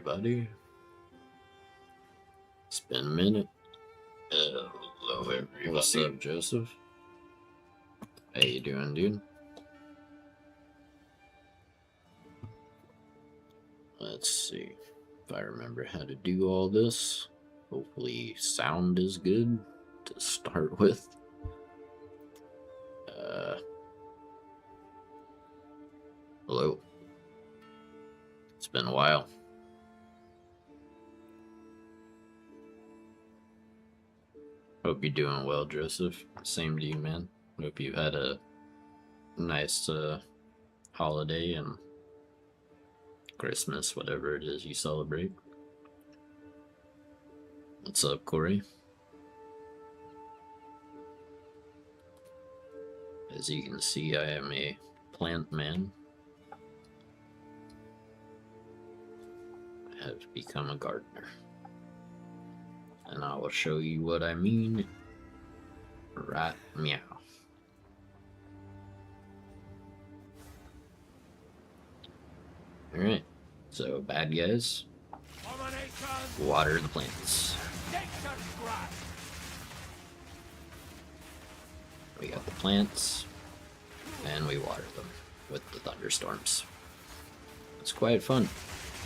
everybody. It's been a minute. Hello, everybody. What's up, Joseph? How you doing, dude? Let's see if I remember how to do all this. Hopefully, sound is good to start with. Hello. It's been a while. Hope you're doing well, Joseph. Same to you, man. Hope you had a nice holiday and Christmas, whatever it is you celebrate. What's up, Corey? As you can see, I am a plant man. I have become a gardener. And I will show you what I mean right meow. Alright, so bad guys, water the plants. We got the plants, and we water them with the thunderstorms. It's quite fun.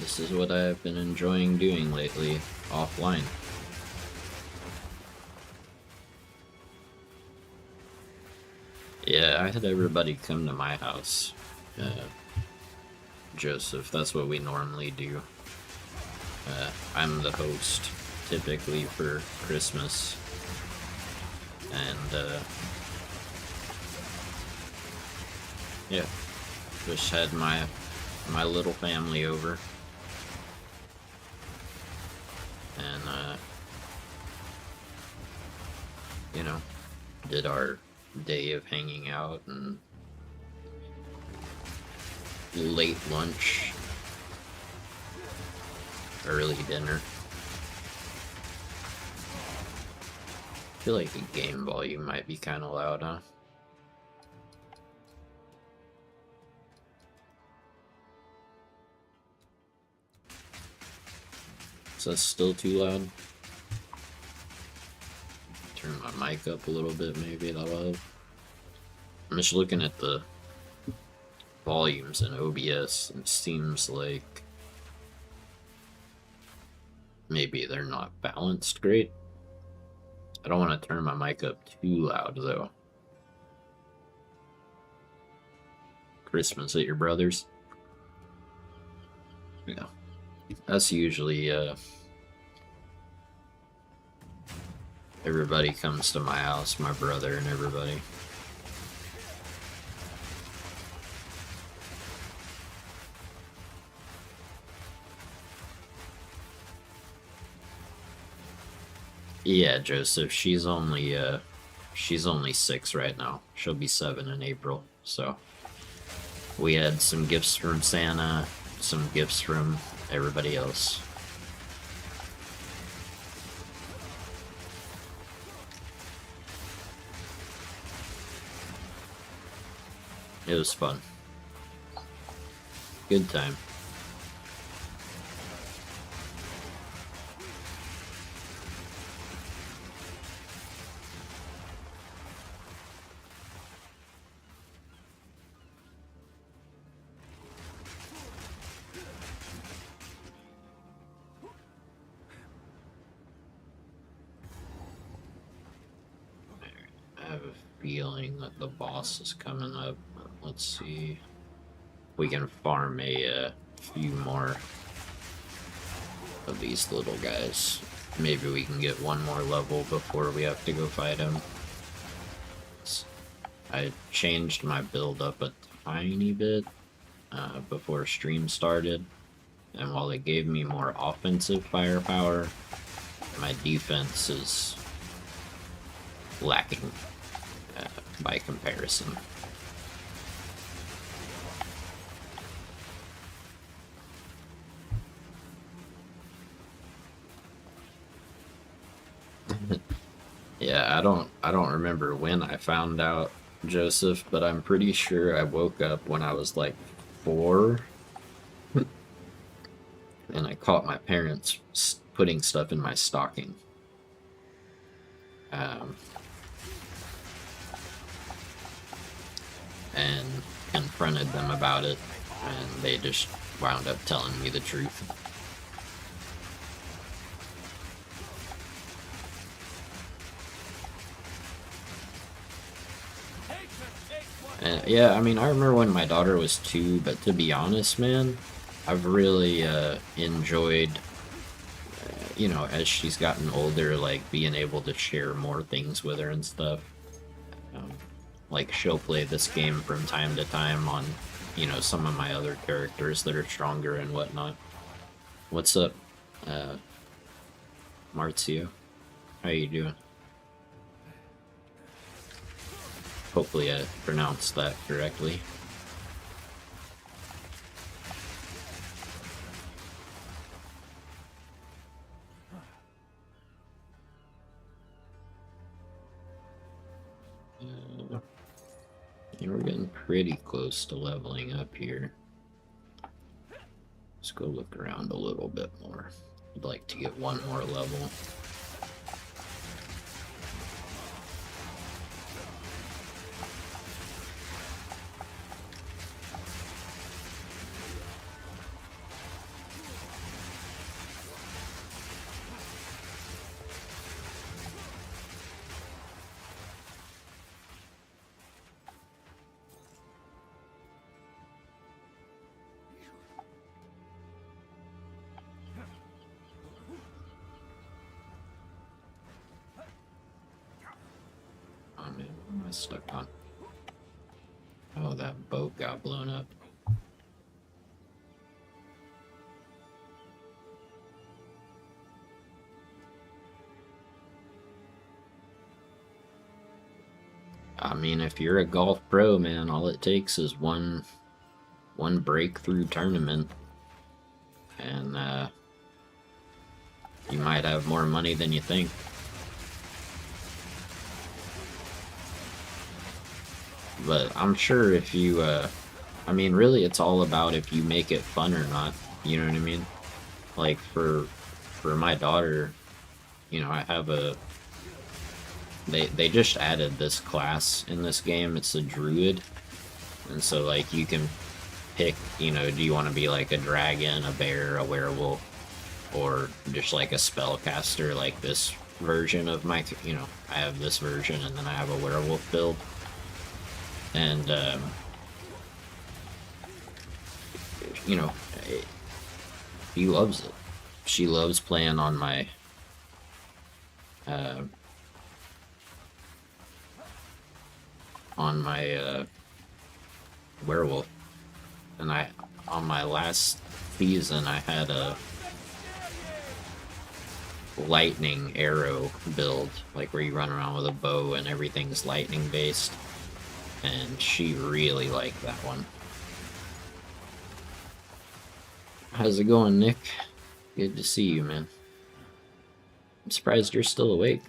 This is what I've been enjoying doing lately, offline. Yeah, I had everybody come to my house. Joseph, that's what we normally do. I'm the host, typically, for Christmas. And, yeah, just had my little family over. And, you know, did our day of hanging out and late lunch, early dinner. I feel like the game volume might be kind of loud, huh? Is that still too loud? Turn my mic up a little bit, maybe that'll help. I'm just looking at the volumes in OBS, and it seems like maybe they're not balanced great. I don't want to turn my mic up too loud, though. Christmas at your brother's? Yeah. That's usually, everybody comes to my house, my brother and everybody. Yeah, Joseph, she's only 6 right now. She'll be 7 in April, so we had some gifts from Santa, some gifts from everybody else. It was fun. Good time. I have a feeling that the boss is coming up. Let's see. We can farm a few more of these little guys. Maybe we can get one more level before we have to go fight him. I changed my build up a tiny bit before stream started, and while it gave me more offensive firepower, my defense is lacking by comparison. Yeah, I don't remember when I found out, Joseph, but I'm pretty sure I woke up when I was like 4 and I caught my parents putting stuff in my stocking. And confronted them about it, and they just wound up telling me the truth. And yeah, I mean, I remember when my daughter was 2, but to be honest, man, I've really enjoyed, you know, as she's gotten older, like being able to share more things with her and stuff. Like she'll play this game from time to time on, you know, some of my other characters that are stronger and whatnot. What's up, Marzio? How you doing? Hopefully I pronounced that correctly. We're getting pretty close to leveling up here. Let's go look around a little bit more. I'd like to get one more level. What am I stuck on? Oh, that boat got blown up. I mean, if you're a golf pro, man, all it takes is one breakthrough tournament, and you might have more money than you think. But I'm sure if you, I mean, really, it's all about if you make it fun or not. You know what I mean? Like for my daughter, you know, I have a. They just added this class in this game. It's a druid, and so like you can pick. You know, do you want to be like a dragon, a bear, a werewolf, or just like a spellcaster? Like this version of my, you know, I have this version, and then I have a werewolf build. And you know, he loves it. She loves playing on my werewolf. And on my last season, I had a lightning arrow build, like where you run around with a bow and everything's lightning based. And she really liked that one. How's it going, Nick? Good to see you, man. I'm surprised you're still awake.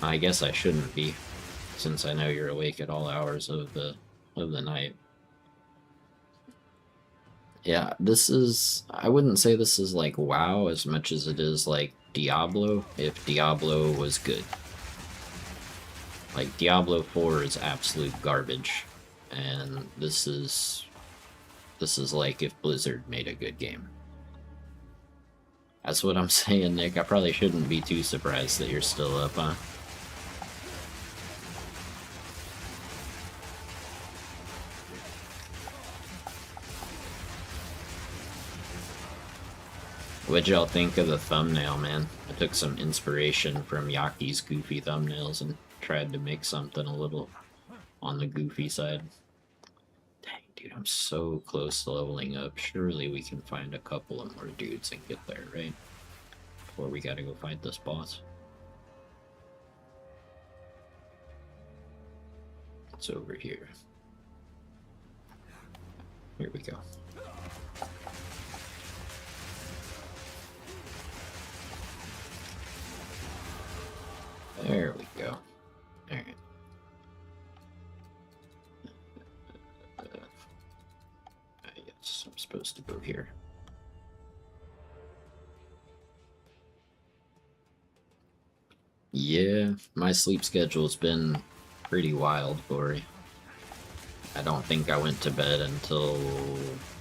I guess I shouldn't be, since I know you're awake at all hours of the night. Yeah, this is... I wouldn't say this is like WoW as much as it is like Diablo, if Diablo was good. Like, Diablo 4 is absolute garbage, and this is like if Blizzard made a good game. That's what I'm saying, Nick. I probably shouldn't be too surprised that you're still up, huh? What'd y'all think of the thumbnail, man? I took some inspiration from Yaki's goofy thumbnails and tried to make something a little on the goofy side. Dang, dude, I'm so close to leveling up. Surely we can find a couple of more dudes and get there, right? Before we gotta go fight this boss. It's over here. Here we go. There we go. Alright. Yes, I'm supposed to go here. Yeah, my sleep schedule's been pretty wild, Corey. I don't think I went to bed until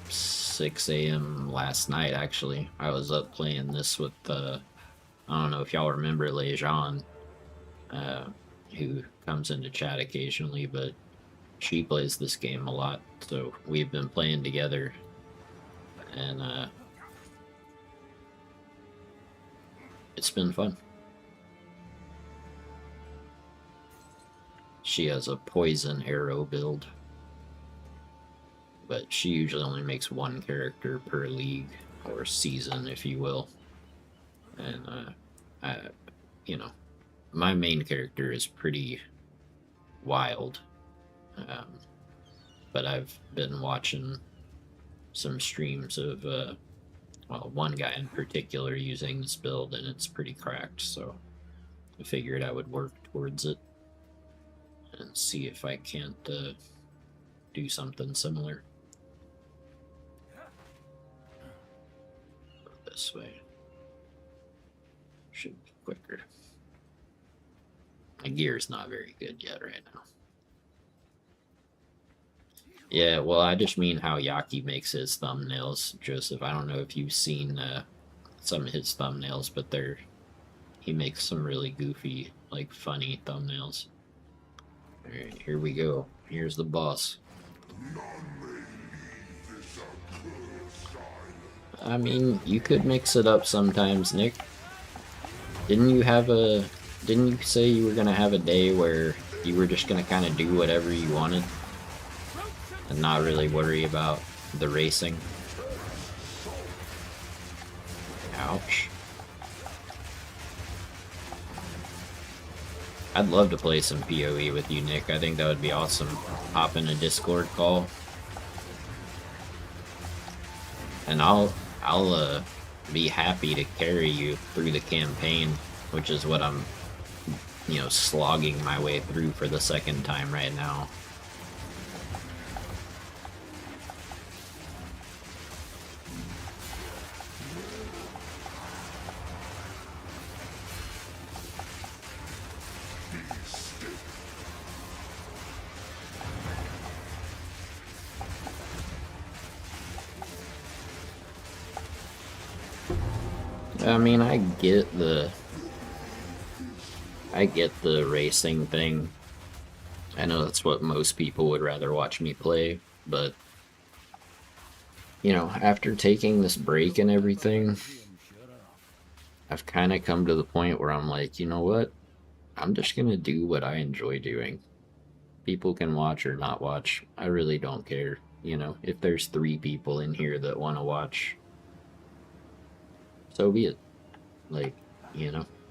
6 a.m. last night, actually. I was up playing this with, I don't know if y'all remember Lejean, uh, who comes into chat occasionally, but she plays this game a lot, so we've been playing together, and, it's been fun. She has a poison arrow build, but she usually only makes one character per league, or season, if you will. And, I, you know, my main character is pretty wild, um, but I've been watching some streams of, well, one guy in particular using this build, and it's pretty cracked, so I figured I would work towards it and see if I can't do something similar. Go this way. Should be quicker. My gear's not very good yet right now. Yeah, well, I just mean how Yaki makes his thumbnails, Joseph. I don't know if you've seen some of his thumbnails, but he makes some really goofy, like, funny thumbnails. Alright, here we go. Here's the boss. I mean, you could mix it up sometimes, Nick. Didn't you say you were gonna have a day where you were just gonna kind of do whatever you wanted and not really worry about the racing? Ouch. I'd love to play some PoE with you, Nick. I think that would be awesome. Hop in a Discord call. And I'll be happy to carry you through the campaign, which is what I'm, slogging my way through for the second time right now. I mean, I get the racing thing. I know that's what most people would rather watch me play, but after taking this break and everything, I've kind of come to the point where I'm like, you know what? I'm just gonna do what I enjoy doing. People can watch or not watch. I really don't care. If there's 3 people in here that want to watch, so be it. Like,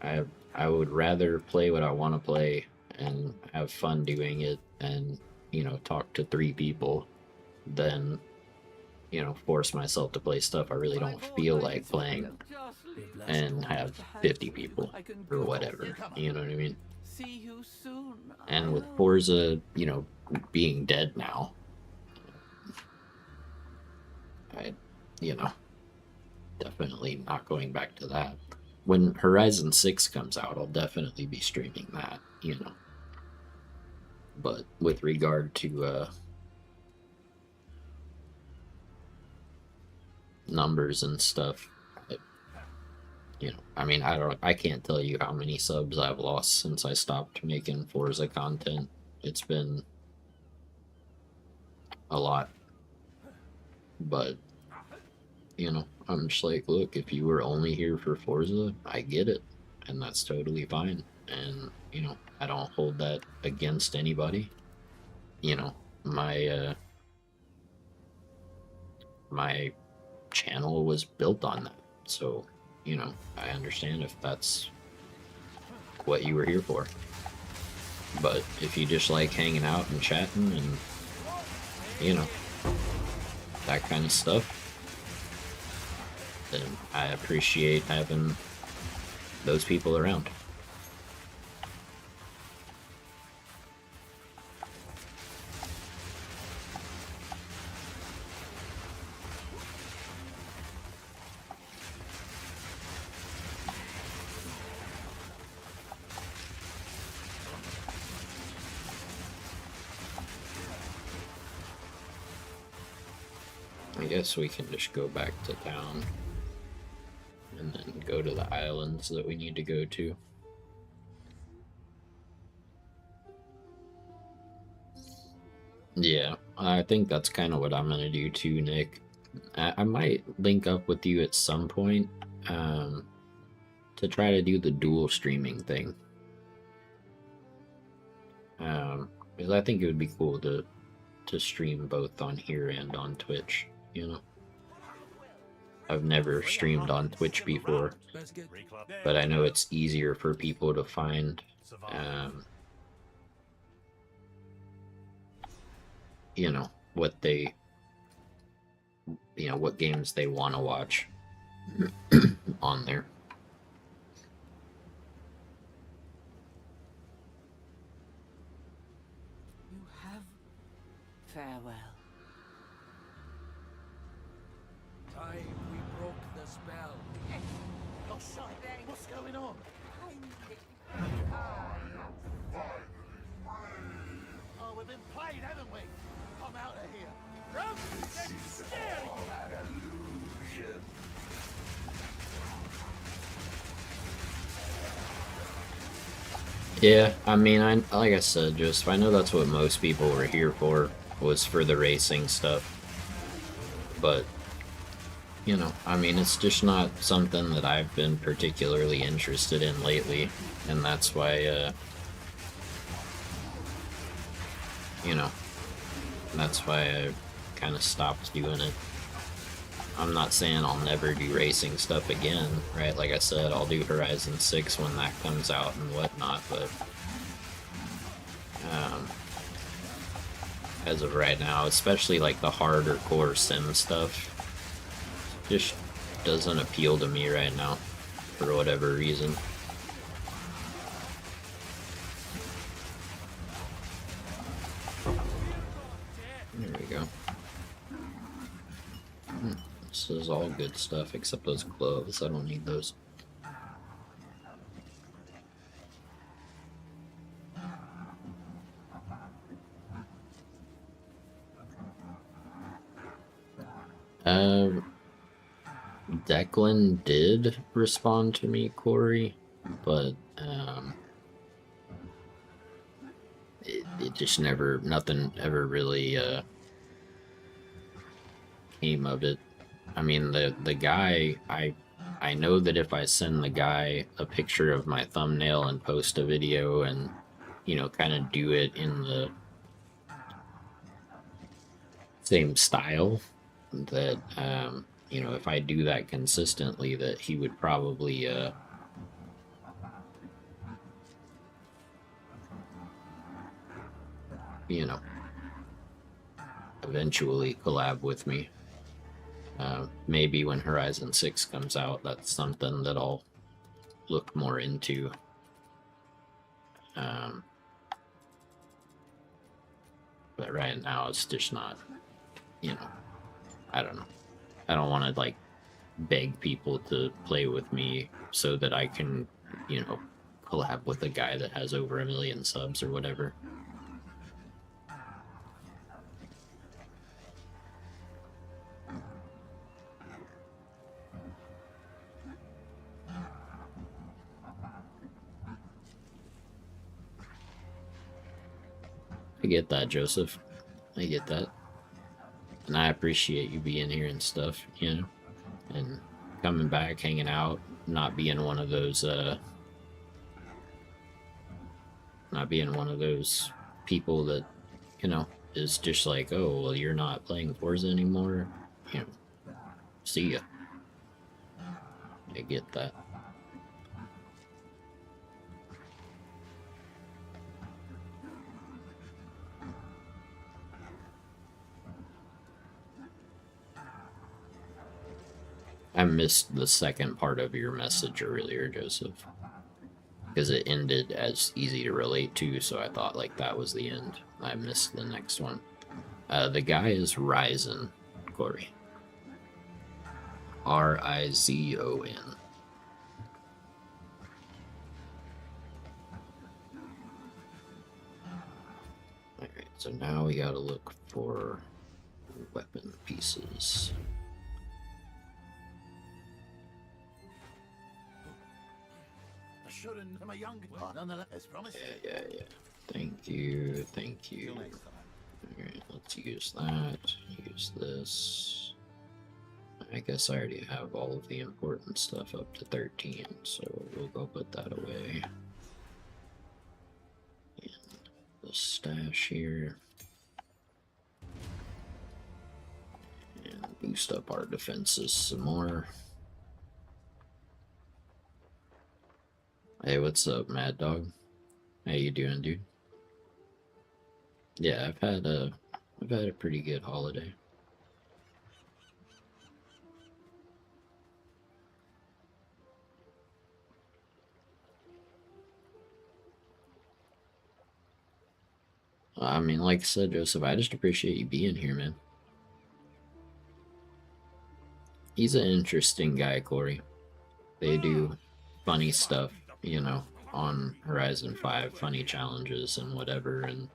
I would rather play what I want to play and have fun doing it and, talk to 3 people than, force myself to play stuff I really don't feel like playing and have 50 people or whatever. You know what I mean? And with Forza, being dead now, I, definitely not going back to that. When Horizon 6 comes out, I'll definitely be streaming that, But with regard to numbers and stuff, I can't tell you how many subs I've lost since I stopped making Forza content. It's been a lot. But, I'm just like, look, if you were only here for Forza, I get it. And that's totally fine. And, I don't hold that against anybody. My my channel was built on that. So, I understand if that's what you were here for. But if you just like hanging out and chatting and, that kind of stuff, then I appreciate having those people around. guess we can just go back to town and then go to the islands that we need to go to. Yeah, I think that's kind of what I'm gonna do too, Nick. I might link up with you at some point to try to do the dual streaming thing. Because I think it would be cool to stream both on here and on Twitch, you know. I've never streamed on Twitch before, but I know it's easier for people to find, you know, what they, you know, what games they want to watch on there. You have farewell. Time we broke the spell. Oh, shite. What's going on? Oh, we've been played, haven't we? Come out of here. Run! Get scared! Yeah, I mean, like I said, Joseph, I know that's what most people were here for, was for the racing stuff. But, you know, I mean, it's just not something that I've been particularly interested in lately, and that's why, you know, that's why I kind of stopped doing it. I'm not saying I'll never do racing stuff again, right? Like I said, I'll do Horizon 6 when that comes out and whatnot, but as of right now, especially like the harder core sim stuff, just doesn't appeal to me right now, for whatever reason. There we go. This is all good stuff except those gloves. I don't need those. Declan did respond to me, Corey, but it just never, nothing ever really came of it. I mean, the guy, I know that if I send the guy a picture of my thumbnail and post a video and, you know, kind of do it in the same style, that you know, if I do that consistently, that he would probably you know, eventually collab with me. Maybe when Horizon 6 comes out, that's something that I'll look more into. But right now, it's just not, you know, I don't know. I don't want to, like, beg people to play with me so that I can, you know, collab with a guy that has over 1 million subs or whatever. I get that, Joseph. I get that. And I appreciate you being here and stuff, you know, and coming back, hanging out, not being one of those people that, you know, is just like, oh, well, you're not playing Forza anymore, you know, see ya. I get that. I missed the second part of your message earlier, Joseph, because it ended as easy to relate to, so I thought like that was the end. I missed the next one. The guy is Ryzen, Corey. Rizon. Alright, so now we gotta look for weapon pieces. I shouldn't. I'm a young nonetheless, as promised. Yeah. Thank you. Till next time. Alright, let's use that. Use this. I guess I already have all of the important stuff up to 13, so we'll go put that away. And the stash here. And boost up our defenses some more. Hey, what's up, Mad Dog? How you doing, dude? Yeah, I've had a pretty good holiday. I mean, like I said, Joseph, I just appreciate you being here, man. He's an interesting guy, Corey. They do funny stuff, you know, on Horizon 5, funny challenges and whatever, and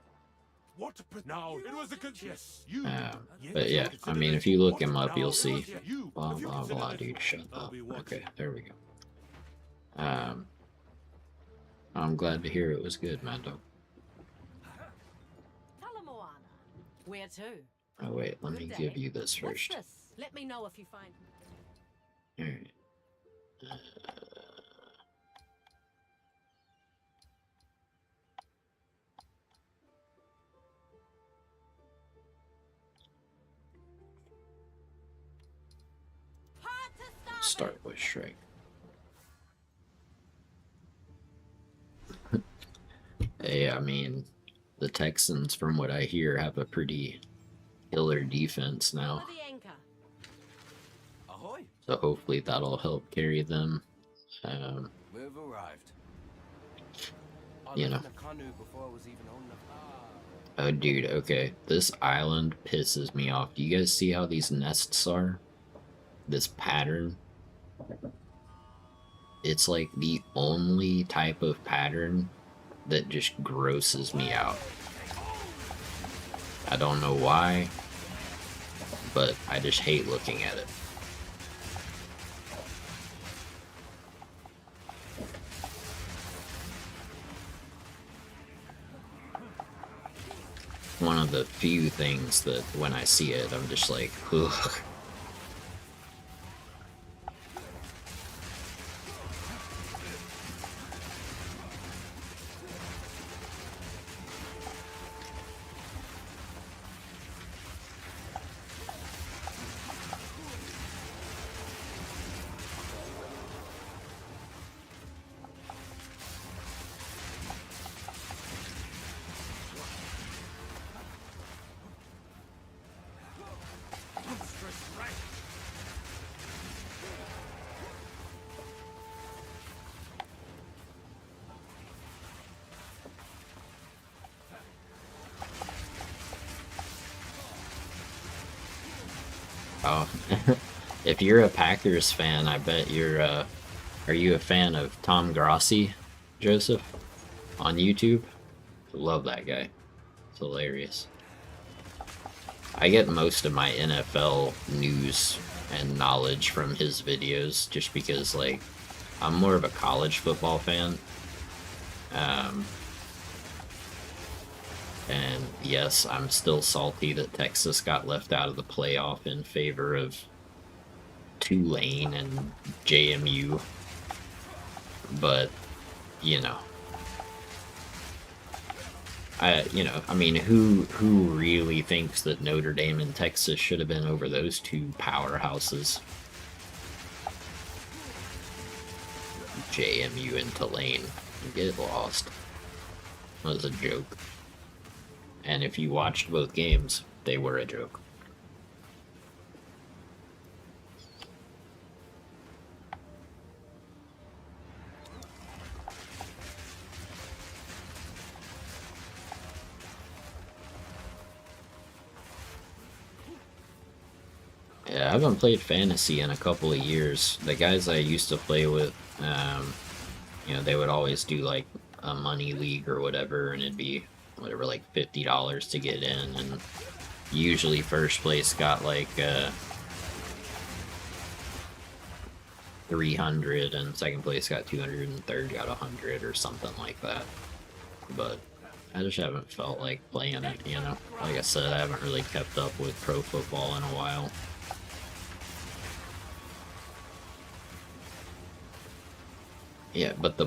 What? Now it was a yes. You. but yeah, I mean, if you look him up, you'll see. Blah blah blah, dude. Shut up. Okay, there we go. I'm glad to hear it was good, Mando. Talamoana. Where to? Oh wait, let me give you this What's first. this? Let me know if you find. Alright. Start with Shrek. Hey, I mean, the Texans, from what I hear, have a pretty killer defense now. For the anchor. Ahoy! So hopefully that'll help carry them. We've arrived. You know. The canoe before I was even old enough. Oh, dude, okay. This island pisses me off. Do you guys see how these nests are? This pattern? It's like the only type of pattern that just grosses me out. I don't know why, but I just hate looking at it. One of the few things that when I see it, I'm just like, ugh. Oh, if you're a Packers fan, I bet you're, are you a fan of Tom Grossi, Joseph, on YouTube? Love that guy. It's hilarious. I get most of my NFL news and knowledge from his videos just because, like, I'm more of a college football fan. And yes, I'm still salty that Texas got left out of the playoff in favor of Tulane and JMU. But, you know, I mean, who really thinks that Notre Dame and Texas should have been over those two powerhouses? JMU and Tulane. Get lost. That was a joke. And if you watched both games, they were a joke. Yeah, I haven't played Fantasy in a couple of years. The guys I used to play with, you know, they would always do like a money league or whatever, and it'd be whatever, like $50 to get in, and usually first place got like 300 and second place got 200 and third got 100 or something like that. But I just haven't felt like playing it, you know? Like I said, I haven't really kept up with pro football in a while. Yeah, but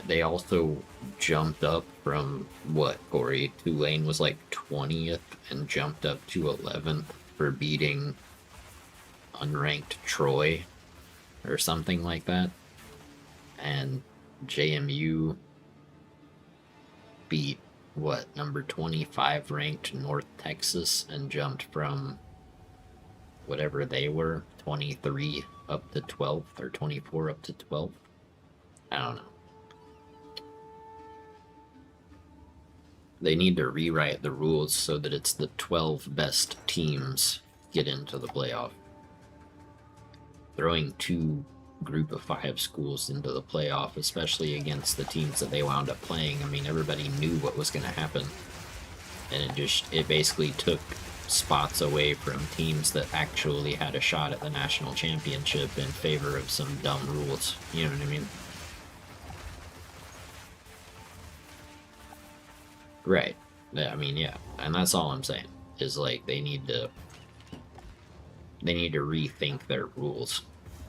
they also jumped up from what, Corey? Tulane was like 20th and jumped up to 11th for beating unranked Troy or something like that. And JMU beat what, number 25 ranked North Texas and jumped from whatever they were, 23 up to 12th or 24 up to 12th. I don't know. They need to rewrite the rules so that it's the 12 best teams get into the playoff. Throwing 2 group of 5 schools into the playoff, especially against the teams that they wound up playing, I mean, everybody knew what was going to happen. And it basically took spots away from teams that actually had a shot at the national championship in favor of some dumb rules. You know what I mean? Right. Yeah, I mean, yeah. And that's all I'm saying. Is like they need to rethink their rules.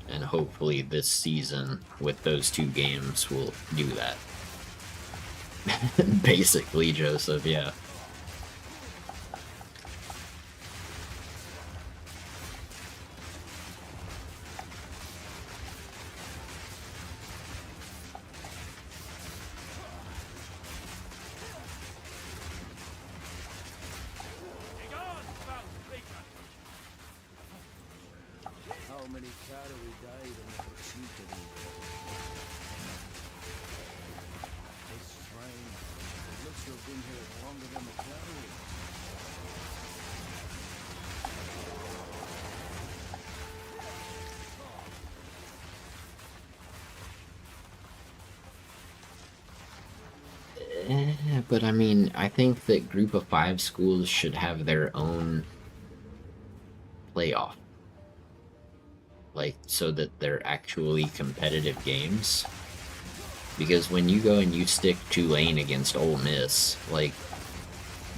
And hopefully this season with those 2 games will do that. Basically, Joseph, yeah. How many cattle died in the pursuit of me? This train looks to have been here longer than the cattle. But I mean, I think that group of 5 schools should have their own playoff. Like, so that they're actually competitive games. Because when you go and you stick Tulane against Ole Miss, like,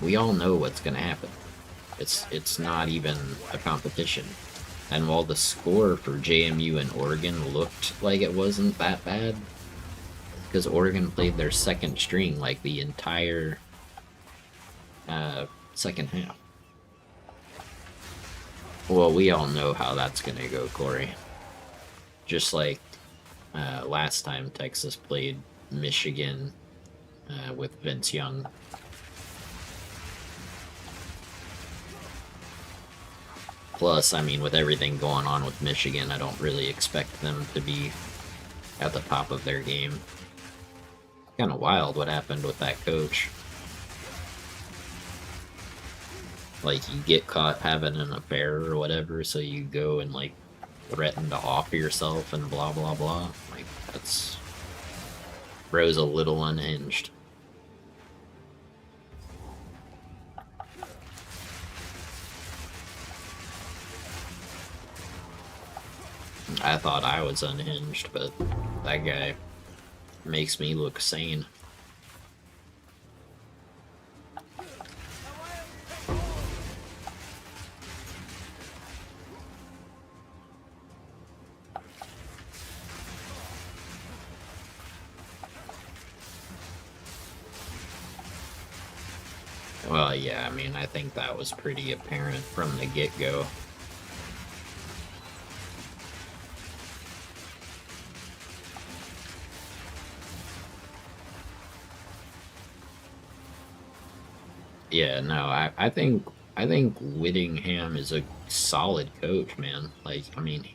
we all know what's gonna happen. It's not even a competition. And while the score for JMU and Oregon looked like it wasn't that bad, because Oregon played their second string like the entire second half. Well, we all know how that's gonna go, Corey. Just like last time Texas played Michigan with Vince Young. Plus, I mean, with everything going on with Michigan, I don't really expect them to be at the top of their game. Kind of wild what happened with that coach. Like, you get caught having an affair or whatever, so you go and, like, threaten to off yourself and blah blah blah. Like, that's... Bro's a little unhinged. I thought I was unhinged, but that guy makes me look sane. Well, yeah, I mean, I think that was pretty apparent from the get-go. Yeah, no, I think Whittingham is a solid coach, man. Like, I mean,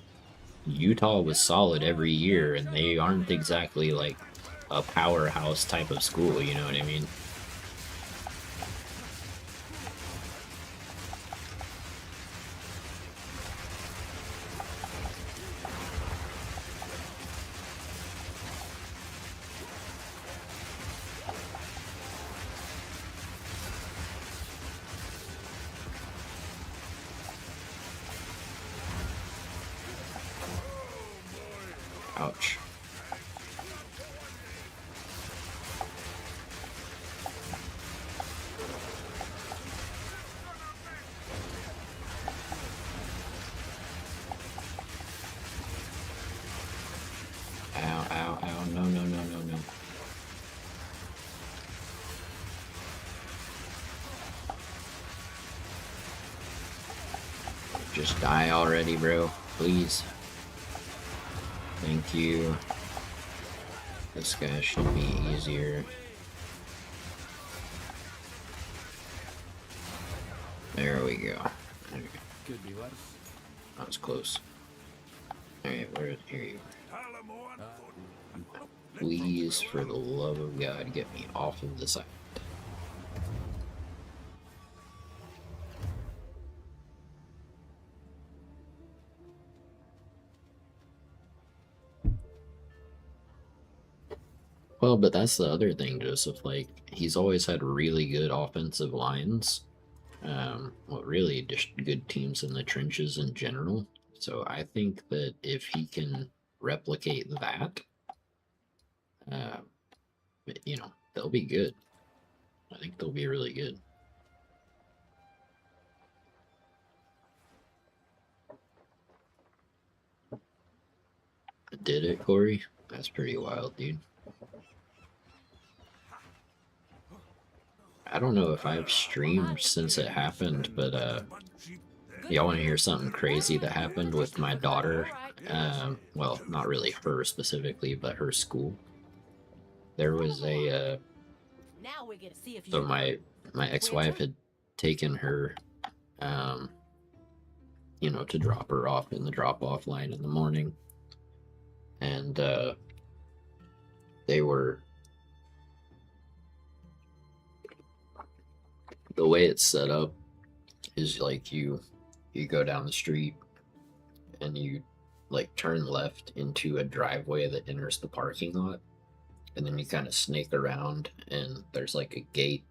Utah was solid every year, and they aren't exactly like a powerhouse type of school, you know what I mean? Ouch. Ow, ow, ow. No, no, no, no, no. Just die already, bro. Please. Thank you. This guy should be easier. There we go. Okay. Could be worse. That was close. Alright, here you are. Please, for the love of God, get me off of this island. Well, but that's the other thing, Joseph. Like, he's always had really good offensive lines. Well, really just good teams in the trenches in general. So I think that if he can replicate that, you know, they'll be good. I think they'll be really good. Did it, Corey? That's pretty wild, dude. I don't know if I've streamed since it happened, but y'all want to hear something crazy that happened with my daughter? Well, not really her specifically, but her school. There was a Now we're gonna see if you. so my ex-wife had taken her, you know, to drop her off in the drop-off line in the morning, and they were. The way it's set up is like you go down the street and you like turn left into a driveway that enters the parking lot, and then you kind of snake around and there's like a gate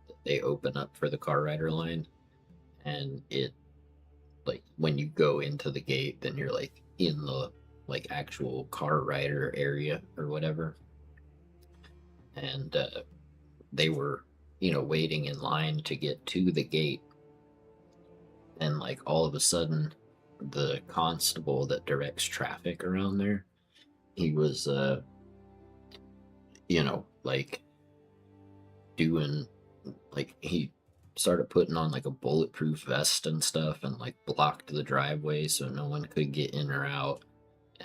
that they open up for the car rider line, and it like when you go into the gate then you're like in the like actual car rider area or whatever. And they were, you know, waiting in line to get to the gate, and like all of a sudden the constable that directs traffic around there, he was you know, like doing like he started putting on like a bulletproof vest and stuff and like blocked the driveway so no one could get in or out,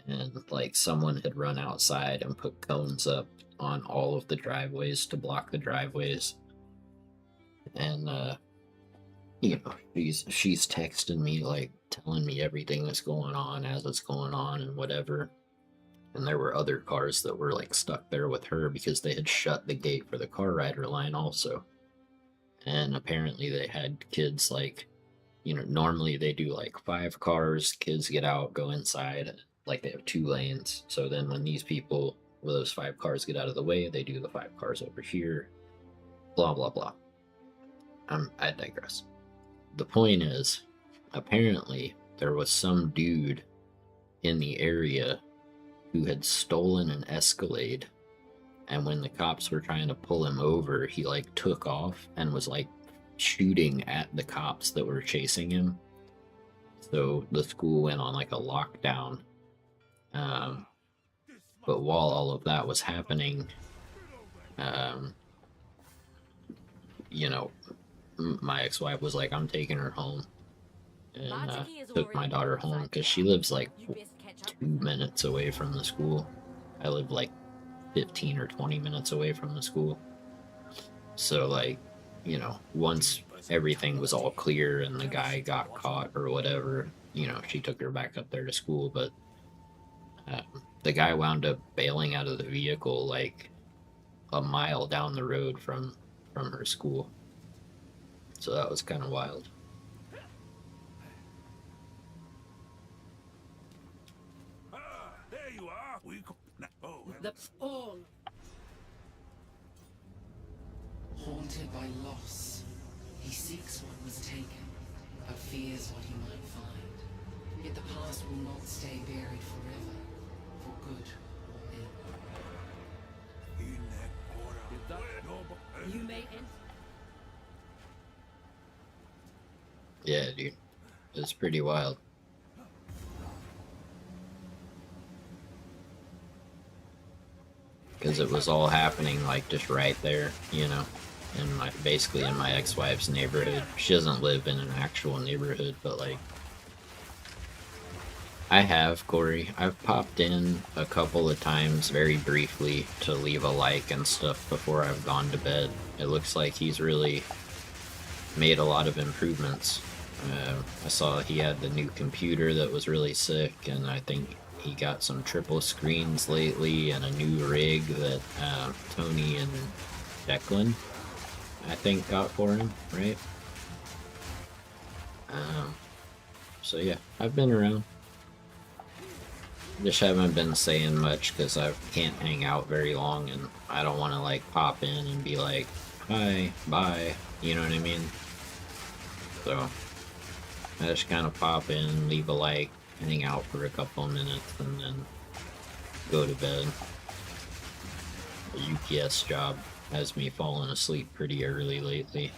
and like someone had run outside and put cones up on all of the driveways to block the driveways. And you know, she's texting me like telling me everything that's going on as it's going on and whatever. And there were other cars that were like stuck there with her because they had shut the gate for the car rider line also. And apparently they had kids like, you know, normally they do like 5 cars, kids get out, go inside, like they have 2 lanes. So then when these people, well, those 5 cars get out of the way, they do the 5 cars over here, blah, blah, blah. I digress. The point is, apparently there was some dude in the area who had stolen an Escalade, and when the cops were trying to pull him over, he like took off and was like shooting at the cops that were chasing him. So the school went on like a lockdown. But while all of that was happening, you know, my ex-wife was like, I'm taking her home, and took my daughter home because she lives like 2 minutes away from the school. I live like 15 or 20 minutes away from the school. So like, you know, once everything was all clear and the guy got caught or whatever, you know, she took her back up there to school. But the guy wound up bailing out of the vehicle like a mile down the road from her school. So that was kind of wild. There you are. The all. Haunted by loss, he seeks what was taken, but fears what he might find. Yet the past will not stay buried forever, for good or ill. If that noble You may enter. Yeah, dude. It's pretty wild. Because it was all happening like just right there, you know, in my basically in my ex-wife's neighborhood. She doesn't live in an actual neighborhood, but like I have, Corey. I've popped in a couple of times very briefly to leave a like and stuff before I've gone to bed. It looks like he's really made a lot of improvements. I saw he had the new computer that was really sick, and I think he got some triple screens lately and a new rig that Tony and Declan, I think, got for him, right? So yeah, I've been around. Just haven't been saying much because I can't hang out very long, and I don't want to like pop in and be like, hi, bye, you know what I mean? So I just kind of pop in, leave a like, hang out for a couple of minutes, and then go to bed. The UPS job has me falling asleep pretty early lately.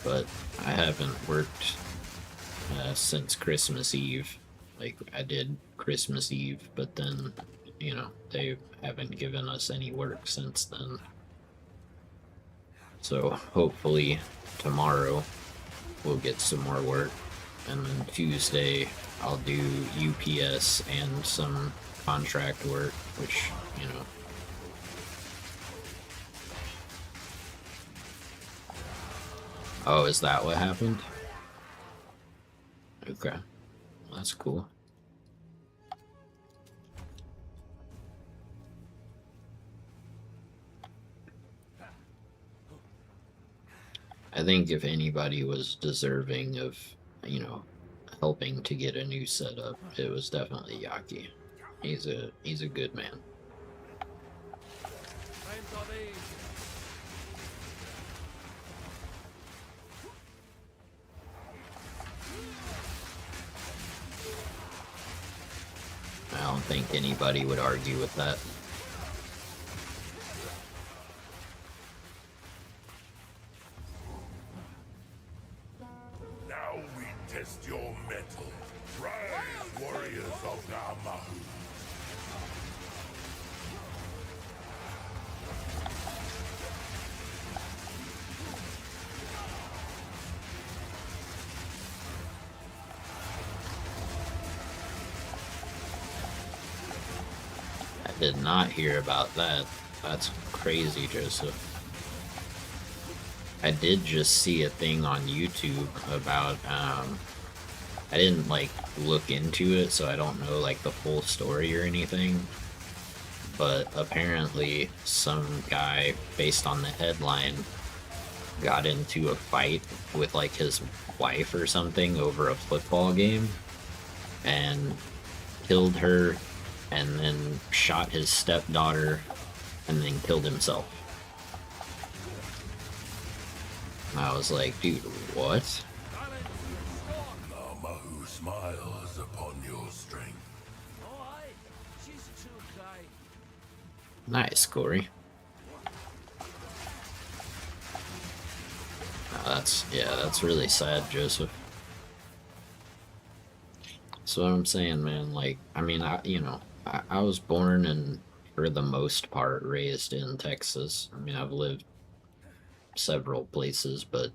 But I haven't worked since Christmas Eve. Like, I did Christmas Eve, but then, you know, they haven't given us any work since then. So hopefully tomorrow we'll get some more work. And then Tuesday I'll do UPS and some contract work, which, you know. Oh, is that what happened? Okay. That's cool. I think if anybody was deserving of, you know, helping to get a new setup, it was definitely Yaki. He's a good man. times of age. I don't think anybody would argue with that. Now we test your mettle. Rise, warriors of Namahu. I did not hear about that. That's crazy, Joseph. I did just see a thing on YouTube about, I didn't, like, look into it, so I don't know, like, the full story or anything. But apparently some guy, based on the headline, got into a fight with, like, his wife or something over a football game, and killed her, and then shot his stepdaughter, and then killed himself. And I was like, dude, what? Namahu smiles upon your strength. Oh, aye. She's too kind. Nice, Corey. That's really sad, Joseph. So what I'm saying, man, like, I mean, I was born and, for the most part, raised in Texas. I mean, I've lived several places, but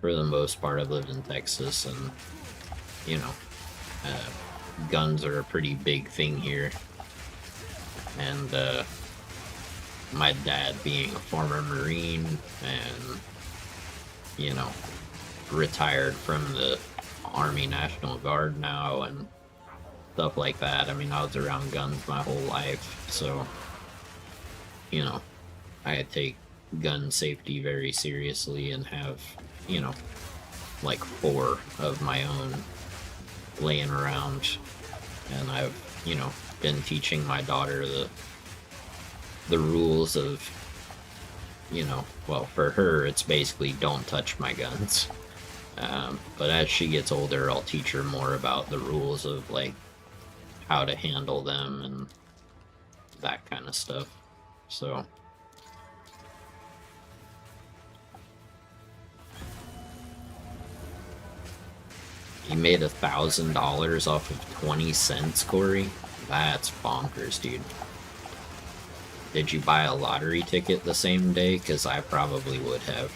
for the most part, I've lived in Texas, and, you know, guns are a pretty big thing here. And, my dad being a former Marine and, you know, retired from the Army National Guard now and stuff like that. I mean, I was around guns my whole life, so, you know, I take gun safety very seriously and have, you know, like 4 of my own laying around, and I've, you know, been teaching my daughter the rules of, you know, well, for her it's basically don't touch my guns, but as she gets older I'll teach her more about the rules of, like, how to handle them and that kind of stuff. So you made $1,000 off of 20 cents, Corey? That's bonkers, dude. Did you buy a lottery ticket the same day? Because I probably would have.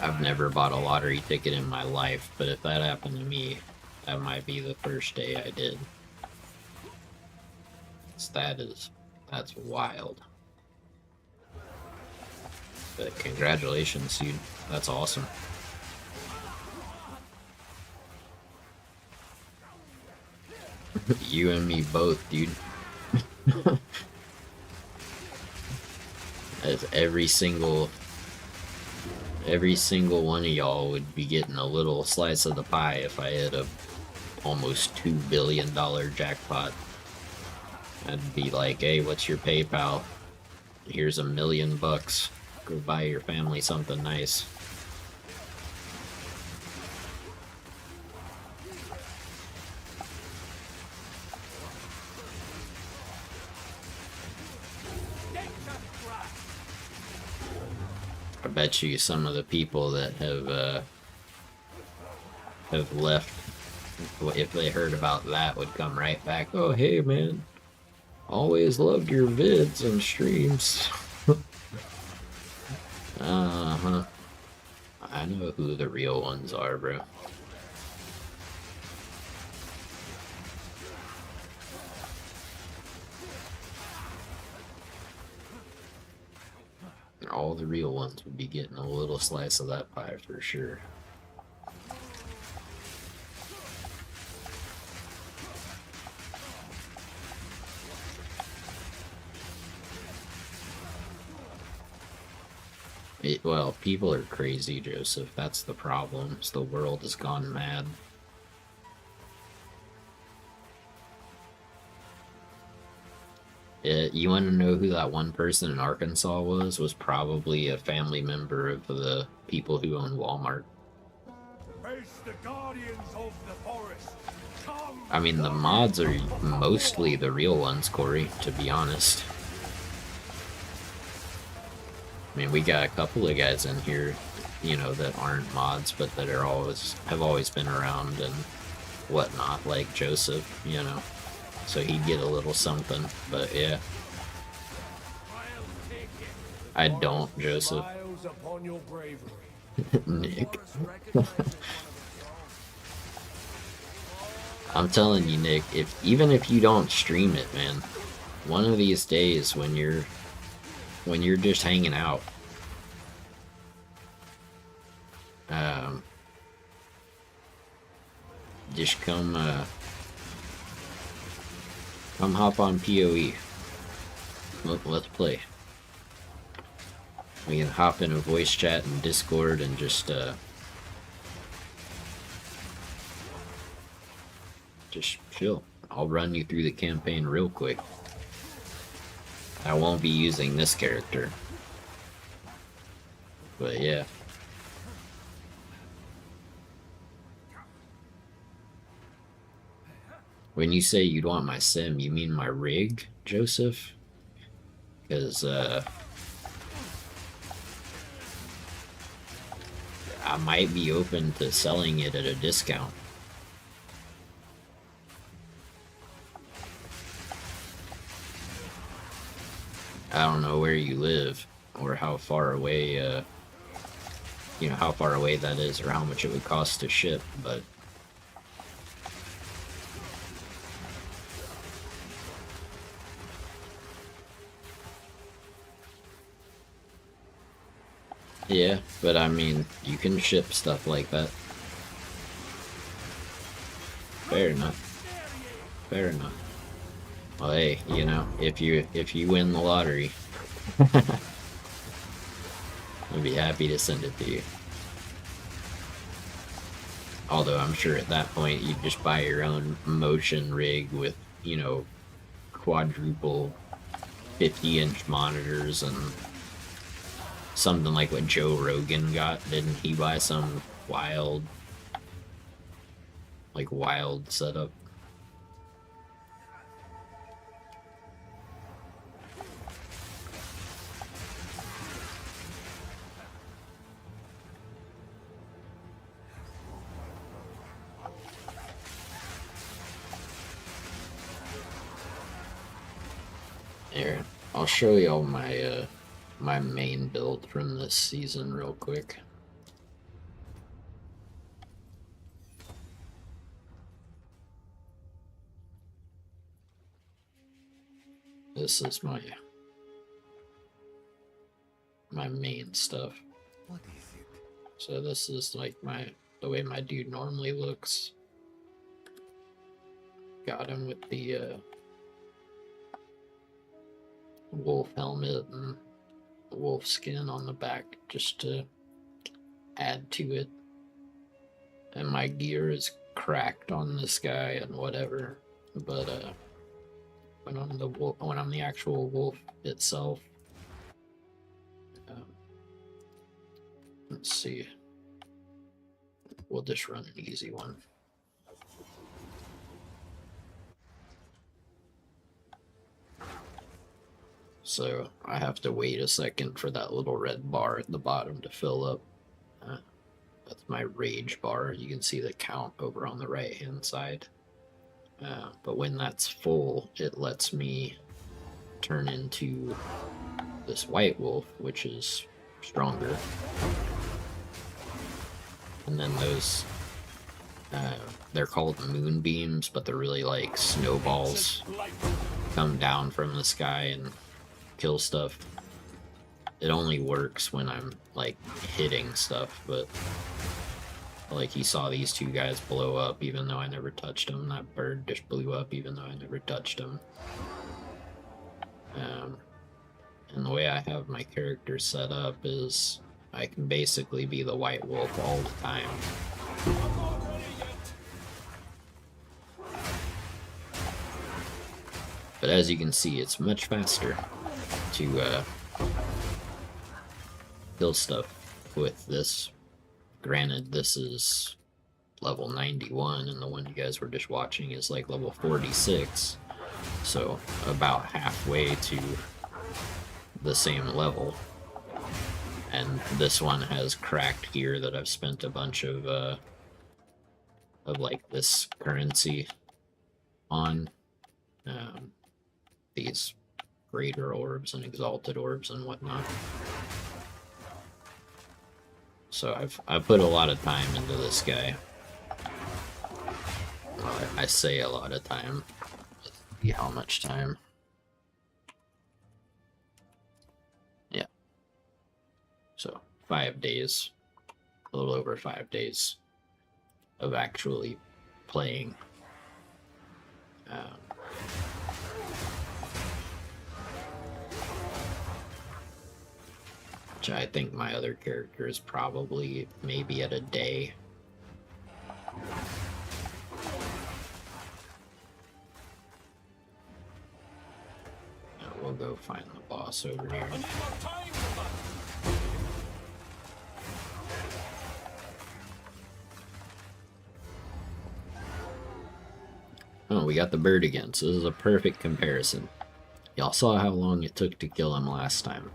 I've never bought a lottery ticket in my life, but if that happened to me, that might be the first day I did. That's wild. But congratulations, dude. That's awesome. You and me both, dude. As every single one of y'all would be getting a little slice of the pie if I had a almost $2 billion jackpot. I'd be like, hey, what's your PayPal? Here's $1 million bucks. Go buy your family something nice. I bet you some of the people that have left, if they heard about that, would come right back. Oh, hey man, always loved your vids and streams. Uh-huh. I know who the real ones are, bro. All the real ones would be getting a little slice of that pie for sure. Well, people are crazy, Joseph. That's the problem. The world has gone mad. You want to know who that one person in Arkansas was? Was probably a family member of the people who own Walmart. Face the guardians of the forest. Come. I mean, the mods are mostly the real ones, Corey, to be honest. I mean, we got a couple of guys in here, you know, that aren't mods, but that are have always been around and whatnot, like Joseph, you know. So he'd get a little something, but yeah. I don't, Joseph. Smiles upon your bravery. Nick. I'm telling you, Nick, even if you don't stream it, man, one of these days when you're just hanging out, just come hop on PoE. Let's play. We can hop in a voice chat and Discord and just chill. I'll run you through the campaign real quick. I won't be using this character. But yeah. When you say you'd want my sim, you mean my rig, Joseph? Because, I might be open to selling it at a discount. I don't know where you live, or how far away, you know, how far away that is, or how much it would cost to ship, but... Yeah, but I mean, you can ship stuff like that. Fair enough. Fair enough. Well, hey, you know, if you win the lottery, I'd be happy to send it to you. Although I'm sure at that point you'd just buy your own motion rig with, you know, quadruple 50-inch monitors and something like what Joe Rogan got. Didn't he buy some wild setup? Here, I'll show y'all my my main build from this season real quick. This is my main stuff. What is it? So this is like the way my dude normally looks. Got him with the wolf helmet and wolf skin on the back just to add to it. And my gear is cracked on this guy and whatever, but when I'm the actual wolf itself, let's see, we'll just run an easy one. So I have to wait a second for that little red bar at the bottom to fill up. That's my rage bar. You can see the count over on the right hand side. But when that's full, it lets me turn into this white wolf, which is stronger. And then those, they're called moonbeams, but they're really like snowballs, come down from the sky and kill stuff. It only works when I'm like hitting stuff, but like you saw these two guys blow up even though I never touched them. That bird just blew up even though I never touched him. And the way I have my character set up is I can basically be the white wolf all the time. But as you can see, it's much faster to kill stuff with this. Granted, this is level 91, and the one you guys were just watching is like level 46, so about halfway to the same level. And this one has cracked gear that I've spent a bunch of like this currency on. These greater orbs and exalted orbs and whatnot. So I've put a lot of time into this guy. Well, I say a lot of time. Let's see how much time. Yeah. So 5 days, a little over 5 days of actually playing. Which I think my other character is probably maybe at a day. We'll go find the boss over here. Oh, we got the bird again, so this is a perfect comparison. Y'all saw how long it took to kill him last time.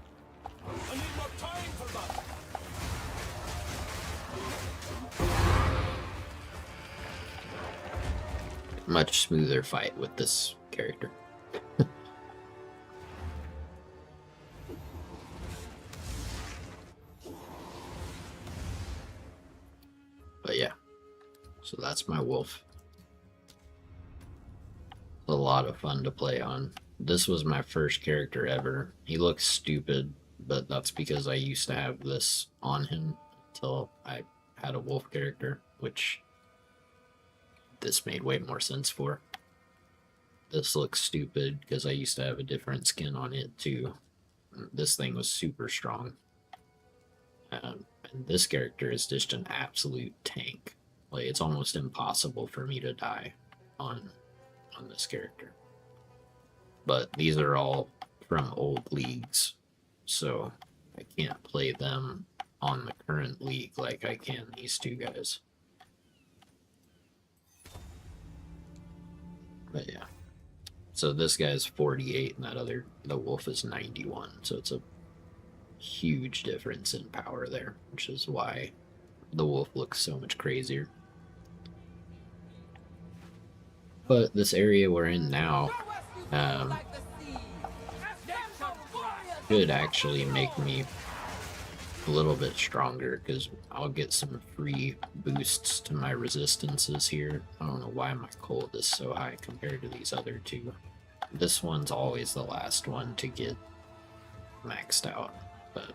Much smoother fight with this character. But yeah, so that's my wolf. A lot of fun to play on. This was my first character ever. He looks stupid, but that's because I used to have this on him until I had a wolf character, which this made way more sense for. This looks stupid because I used to have a different skin on it too. This thing was super strong. And this character is just an absolute tank. Like, it's almost impossible for me to die on this character. But these are all from old leagues, so I can't play them on the current league like I can these two guys. But yeah. So this guy's 48 and the wolf is 91, so it's a huge difference in power there, which is why the wolf looks so much crazier. But this area we're in now should actually make me a little bit stronger, because I'll get some free boosts to my resistances here. I don't know why my cold is so high compared to these other two. This one's always the last one to get maxed out, but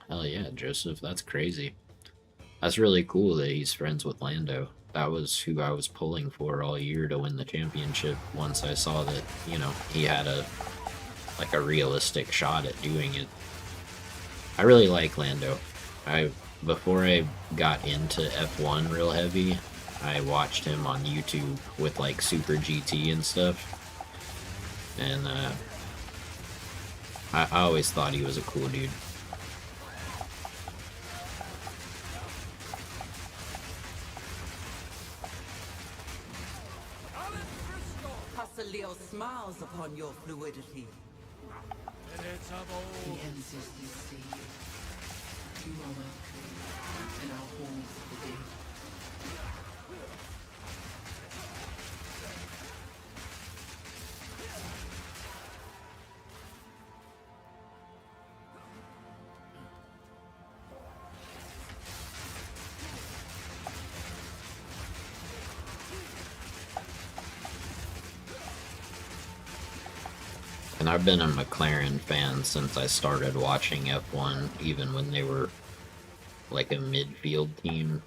hell yeah, Joseph, that's crazy. That's really cool that he's friends with Lando. That was who I was pulling for all year to win the championship once I saw that, you know, he had a realistic shot at doing it. I really like Lando. Before I got into F1 real heavy, I watched him on YouTube with like Super GT and stuff. And I always thought he was a cool dude. Leo smiles upon your fluidity. Minutes of The old. ancestors say you are welcome, and I'll hold the gate. And I've been a McLaren fan since I started watching F1, even when they were like a midfield team.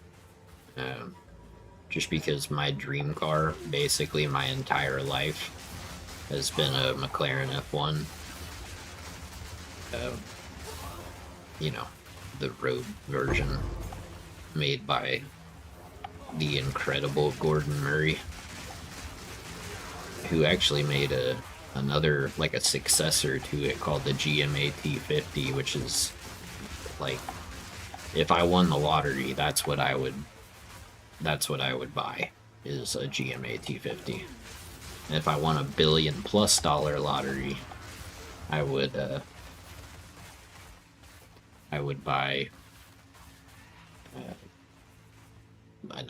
Just because my dream car, basically my entire life, has been a McLaren F1. You know, the road version made by the incredible Gordon Murray, who actually made another, like a successor to it called the GMA T50, which is like, if I won the lottery, that's what I would buy, is a GMA T50. And if I won $1 billion+ lottery, I would buy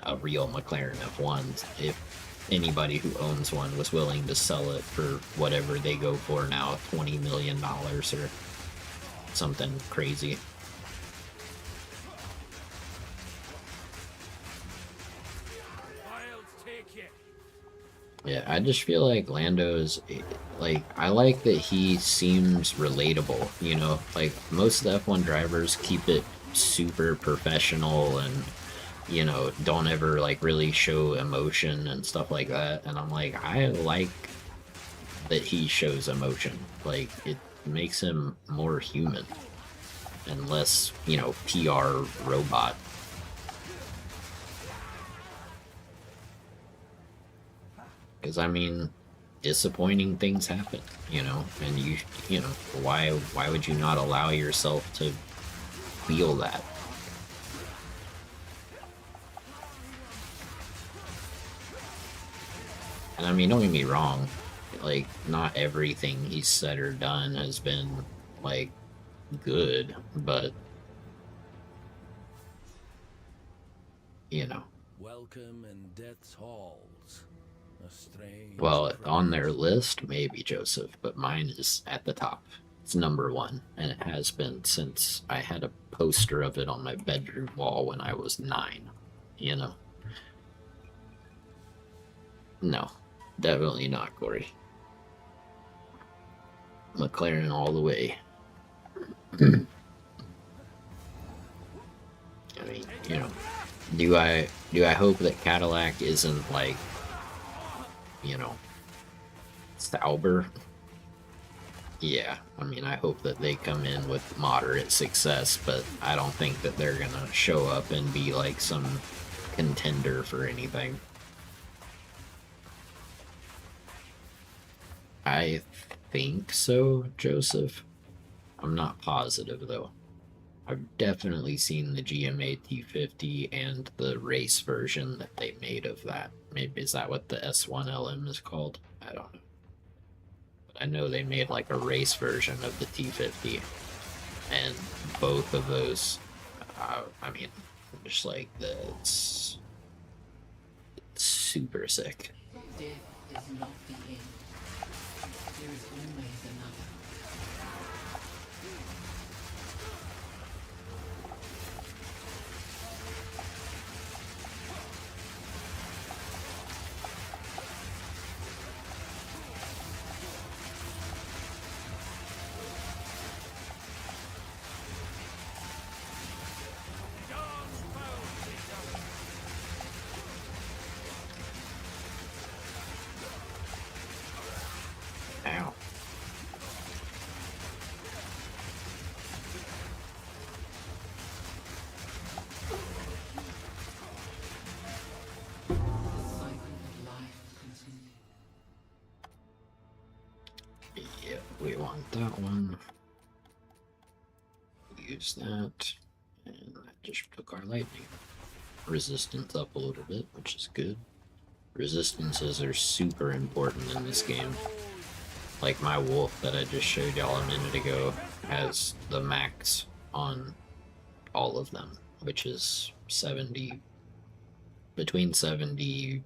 a real McLaren F1 if anybody who owns one was willing to sell it for whatever they go for now, $20 million or something crazy. Wilds take it. Yeah, I just feel like Lando's, like, I like that he seems relatable, you know? Like, most of the F1 drivers keep it super professional and, you know, don't ever, like, really show emotion and stuff like that. And I'm like, I like that he shows emotion. Like, it makes him more human and less, you know, PR robot. Because, I mean, disappointing things happen, you know, and you know, why would you not allow yourself to feel that? And I mean, don't get me wrong, like, not everything he's said or done has been, like, good, but, you know. Welcome in death's halls. A strange. Well, on their list, maybe Joseph, but mine is at the top. It's #1, and it has been since I had a poster of it on my bedroom wall when I was 9, you know? No, definitely not, Corey. McLaren all the way. I mean, you know, Do I hope that Cadillac isn't like, you know, Sauber? Yeah, I mean, I hope that they come in with moderate success, but I don't think that they're gonna show up and be like some contender for anything. I think so, Joseph. I'm not positive though. I've definitely seen the GMA T50 and the race version that they made of that. Maybe is that what the S1LM is called? I don't know. But I know they made like a race version of the T50, and both of those, I mean, just like it's super sick. Death is not the end. There is always another. Ow. The cycle of life continues. Yeah, we want that one. Use that. And that just took our lightning resistance up a little bit, which is good. Resistances are super important in this game. Like my wolf that I just showed y'all a minute ago has the max on all of them, which is 70, between 77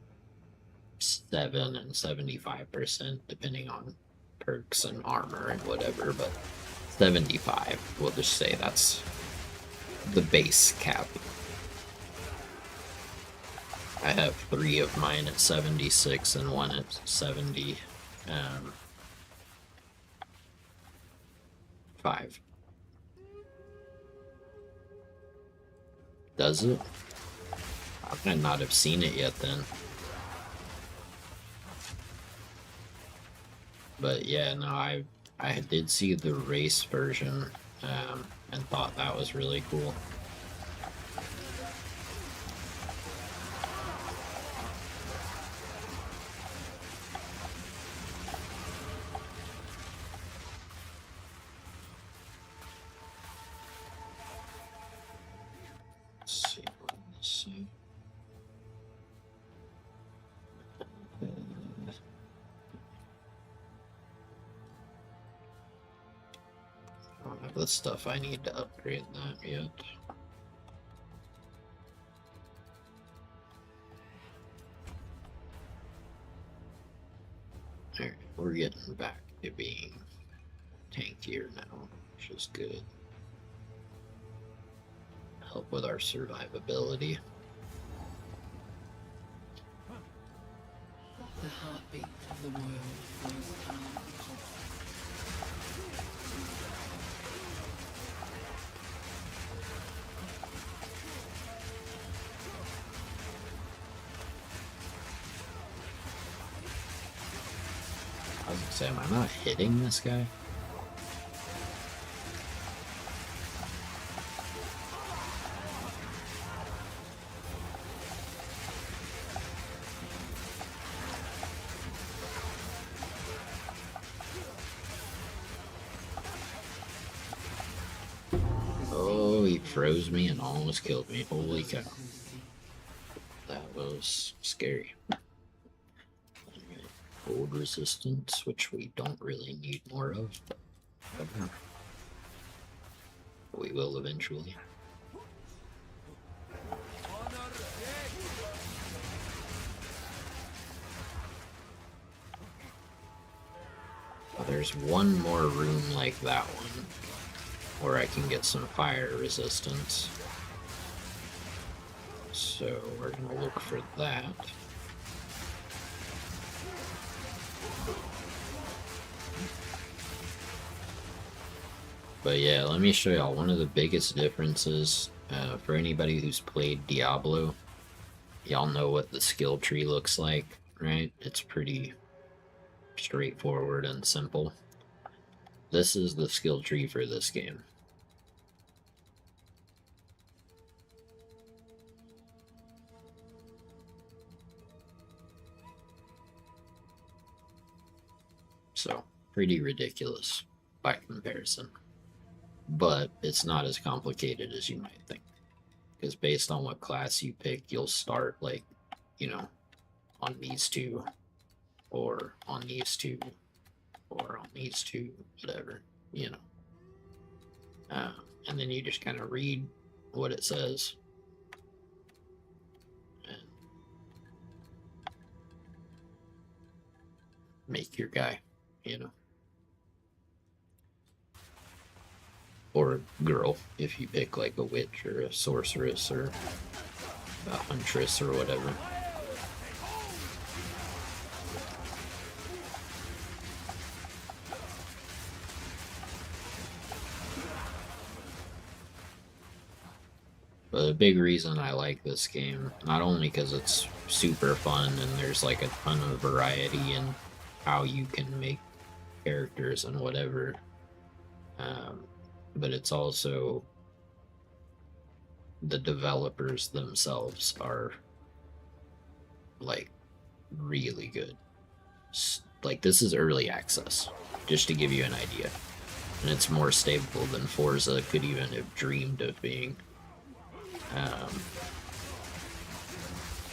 and 75%, depending on perks and armor and whatever, but 75, we'll just say that's the base cap. I have 3 of mine at 76 and 1 at 70. 5. Does it? I might not have seen it yet then. But yeah, no, I did see the race version and thought that was really cool. Let's see. I don't have the stuff I need to upgrade that yet. Alright, we're getting back to being tankier now, which is good. Help with our survivability. The heartbeat of the world flows calm and confident. I was gonna say, am I not hitting this guy? Oh, he froze me and almost killed me. Holy cow. That was scary. Hold resistance, which we don't really need more of, but whatever. We will eventually. Well, there's one more room like that one where I can get some fire resistance. So we're gonna look for that. But yeah, let me show y'all one of the biggest differences for anybody who's played Diablo. y'all know what the skill tree looks like, right? It's pretty straightforward and simple. This is the skill tree for this game. So, pretty ridiculous by comparison. But it's not as complicated as you might think. Because based on what class you pick, you'll start, like, you know, on these two, or on these two, or on these two, whatever, you know. And then you just kind of read what it says. And make your guy, you know. Or a girl, if you pick like a witch or a sorceress or a huntress or whatever. But a big reason I like this game, not only because it's super fun and there's like a ton of variety in how you can make characters and whatever, but it's also the developers themselves are like really good. Like, this is early access, just to give you an idea, and it's more stable than Forza could even have dreamed of being.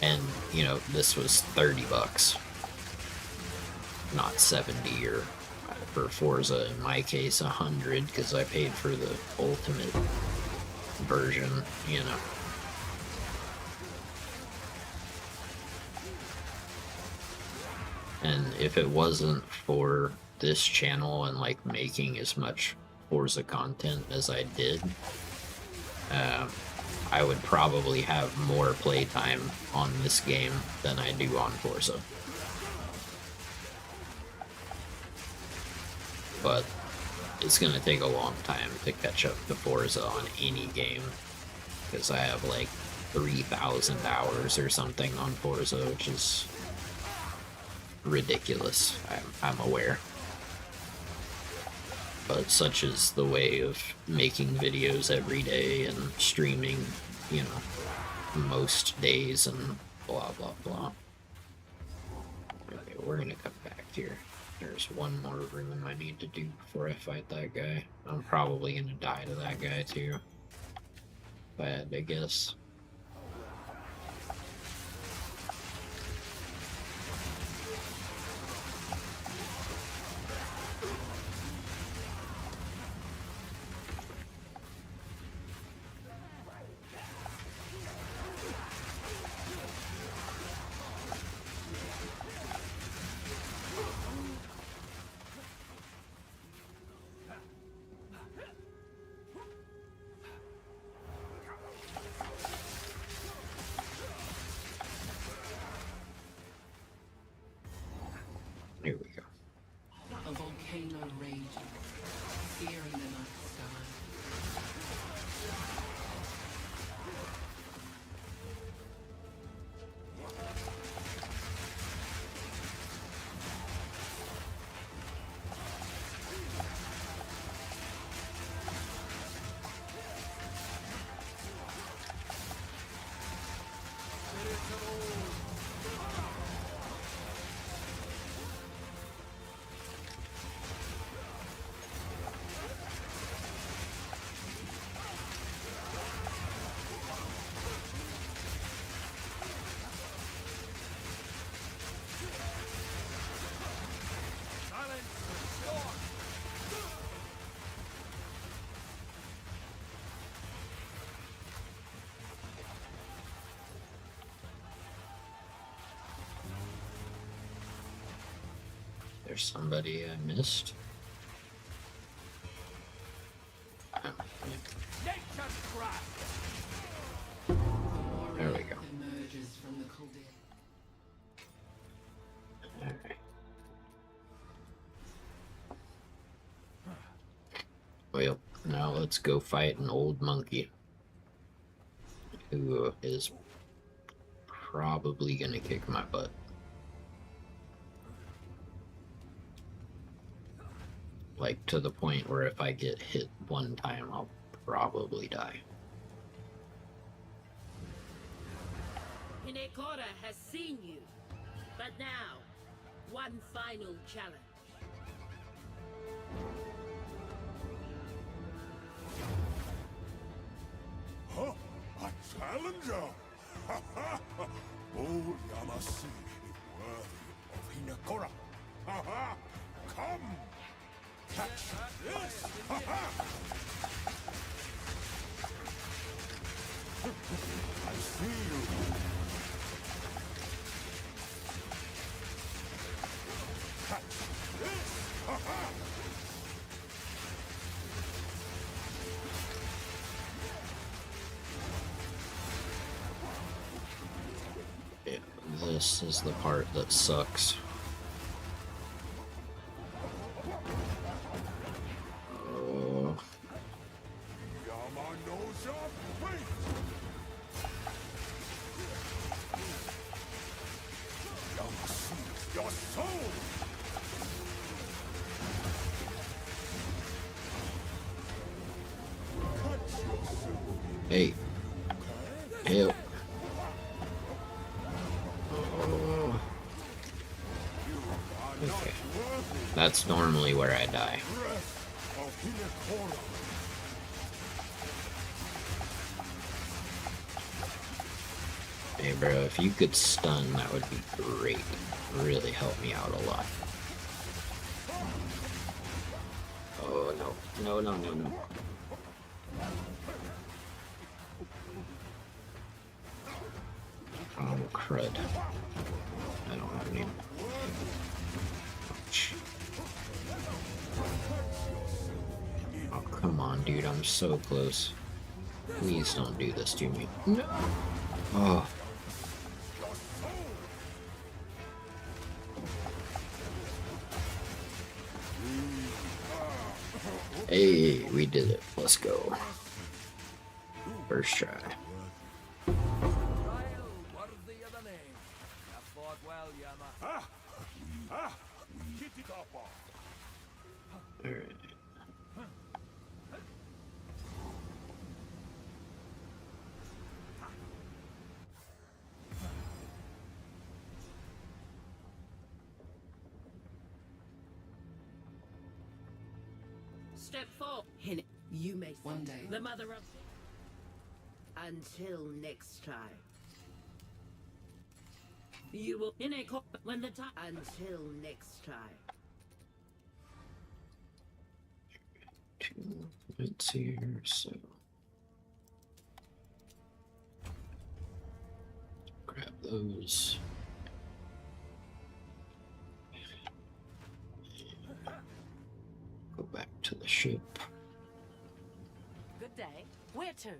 And you know, this was $30, not 70, or for Forza in my case 100, because I paid for the ultimate version, you know. And if it wasn't for this channel and like making as much Forza content as I did, I would probably have more playtime on this game than I do on Forza. But it's gonna take a long time to catch up to Forza on any game, because I have like 3,000 hours or something on Forza, which is ridiculous. I'm aware. But such is the way of making videos every day and streaming, you know, most days and blah blah blah. Okay, we're gonna come back here. There's one more room I need to do before I fight that guy. I'm probably gonna die to that guy too, if I had to guess. Here we go. A volcano raging, searing the night sky. There's somebody I missed. There we go. Emerges from the caldera. Alright. Well, now let's go fight an old monkey who is probably gonna kick my butt. Like, to the point where if I get hit one time, I'll probably die. Hinekora has seen you. But now, one final challenge. Huh? A challenger? Ha ha! Old Yamasi is worthy of Hinekora. Ha ha! Come! Catch this! Ha ha! I see you. Catch this! Ha ha! Yeah, this is the part that sucks. Oh, Yama knows your fate! Yama sees your soul! hey. Help. Oh. Okay. That's normally where I die. Breath of Hinekora! Hey bro, if you could stun, that would be great. Really help me out a lot. Oh no. No, no, no, no. Oh crud. I don't have any. Ouch. Oh come on, dude, I'm so close. Please don't do this to me. No. Oh. Hey, we did it. Let's go. First try. Trial worthy of the name. You fought well, Yama. Kitikapa! Alright. Step 4. Hine, you may One day. the mother of. Until next time. You will Hinekora when the time. Until next time. 2 points here, so. Grab those. Go back to the ship. Good day. Where to?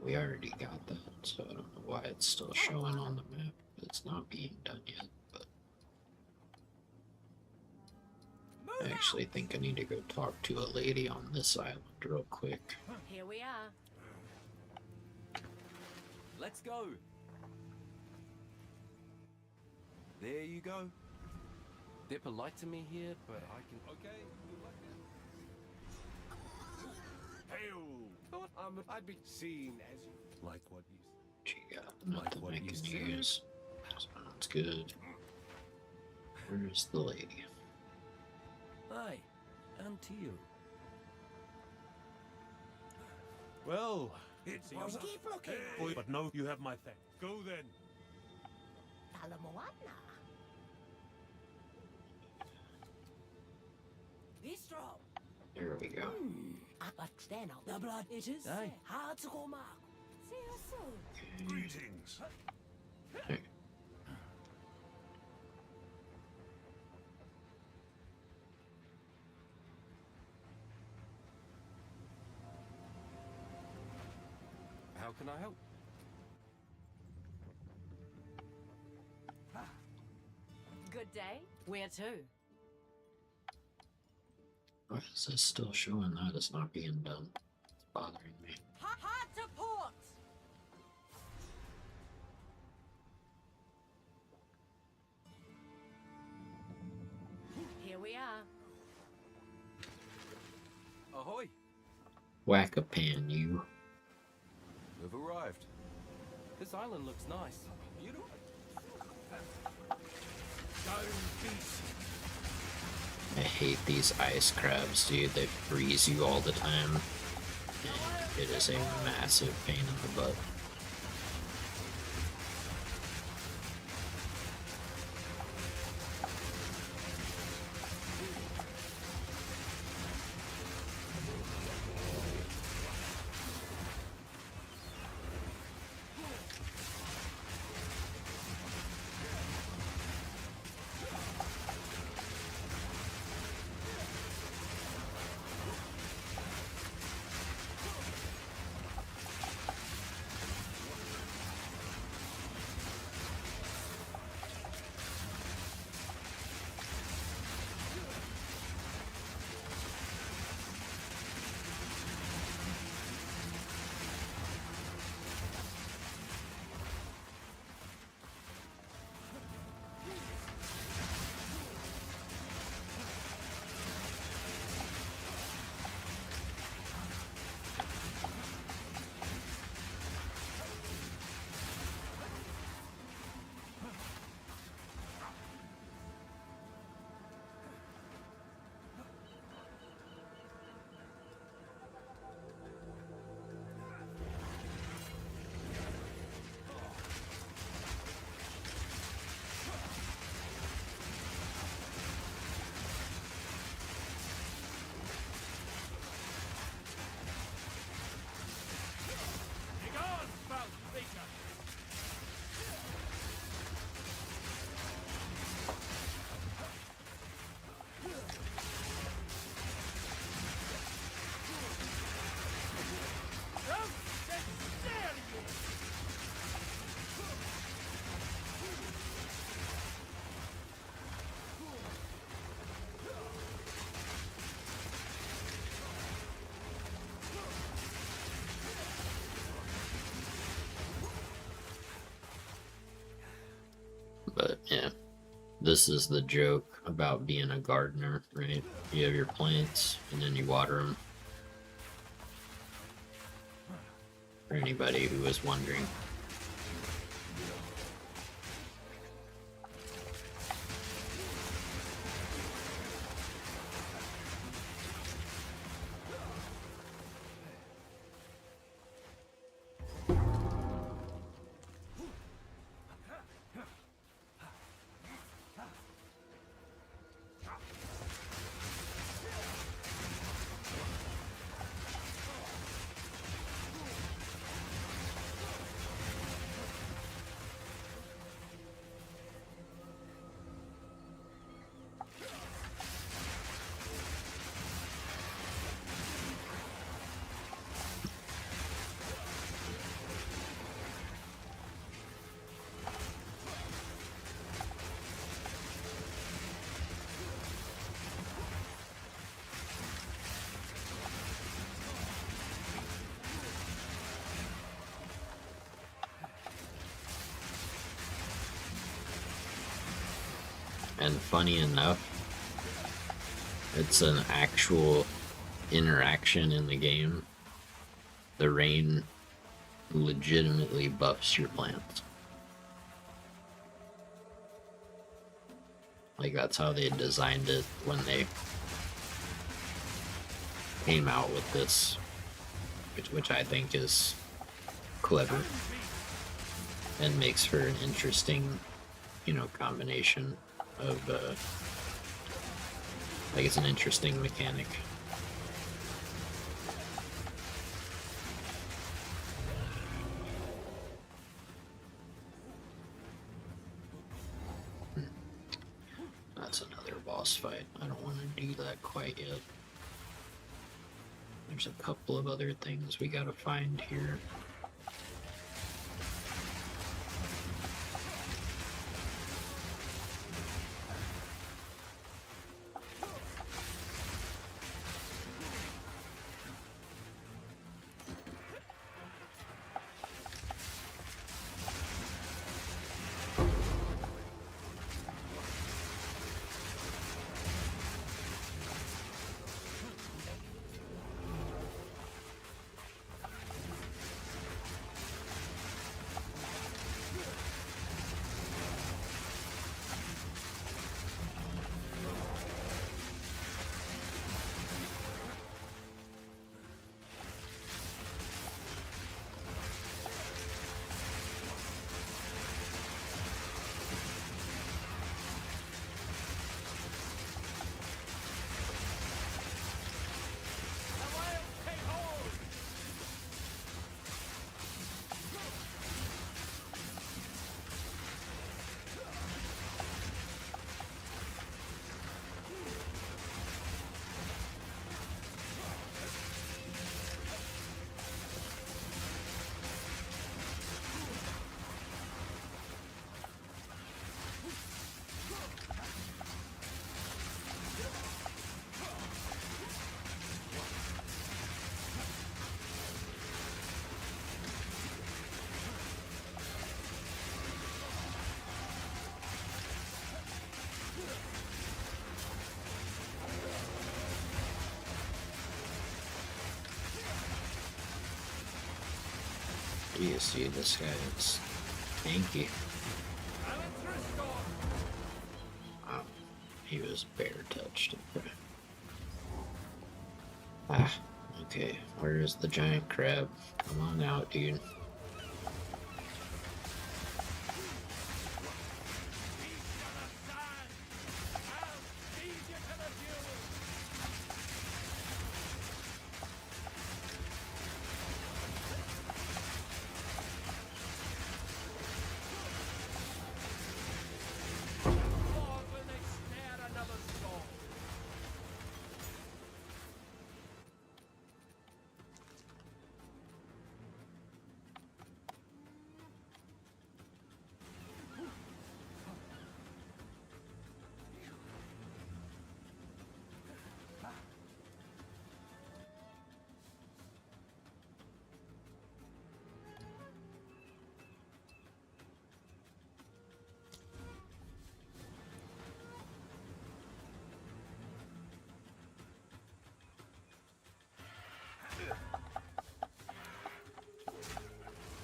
We already got that, so I don't know why it's still showing on the map. It's not being done yet, but I actually think I need to go talk to a lady on this island real quick. Here we are. Let's go. There you go. They're polite to me here, but I can. Okay. Good luck then. Hail! Thought I'd be seen as you like what you. She got nothing what I you can said. use. Sounds good. Where's the lady? Aye, and to you. Well, It See was you. keep looking. boy, but no, you have my thanks. Go then. Talamoana. Bistro. There we go. But stand out. The blood it is. Aye. Hard to go mark. See you soon. Greetings! Hey. How can I help? Good day. Where to? Why is this still showing that it's not being done? bothering me. Hard to port! Here we are. Ahoy! Whack a pan, you. We've arrived. This island looks nice. Beautiful. I hate these ice crabs, dude. They freeze you all the time. And it is a massive pain in the butt. But yeah, this is the joke about being a gardener, right? You have your plants and then you water them. For anybody who was wondering. And funny enough, it's an actual interaction in the game. The rain legitimately buffs your plants. Like, that's how they designed it when they came out with this, which I think is clever and makes for an interesting, you know, combination of like, it's an interesting mechanic. That's another boss fight. I don't want to do that quite yet. There's a couple of other things we gotta find here. You see this guy, it's tanky. Oh, he was bear touched. Ah, okay, where's the giant crab? Come on out, dude.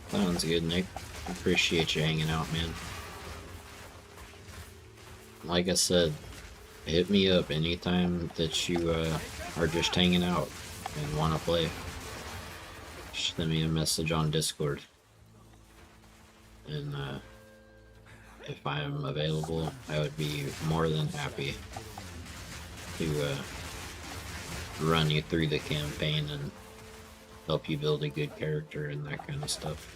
Sounds good, Nick. Appreciate you hanging out, man. Like I said, hit me up anytime that you are just hanging out and want to play. Send me a message on Discord. And if I am available, I would be more than happy to run you through the campaign and help you build a good character and that kind of stuff.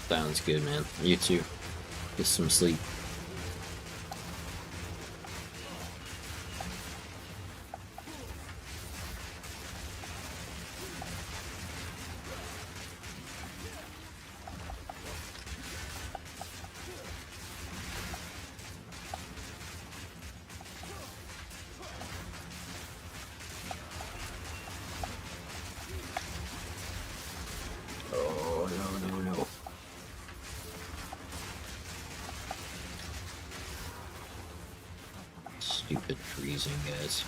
Sounds good, man. You too. Get some sleep. Oh, no. Stupid freezing, guys.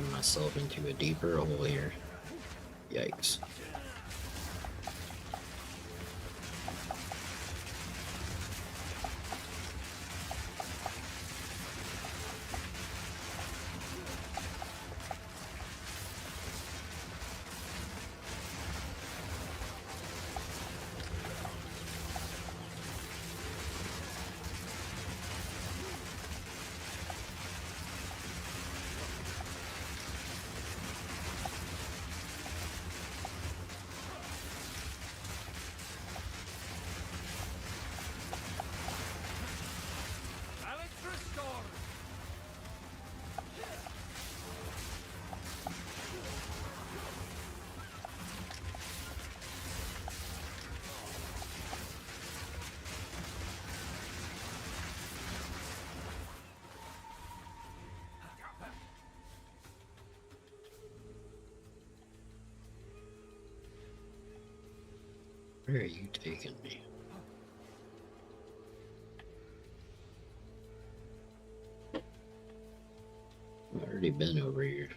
digging myself into a deeper hole here. Yikes. Where are you taking me? I've already been over here.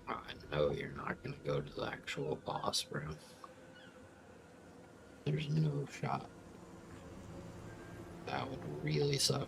I know you're not gonna go to the actual boss, bro. There's no shot. That would really suck.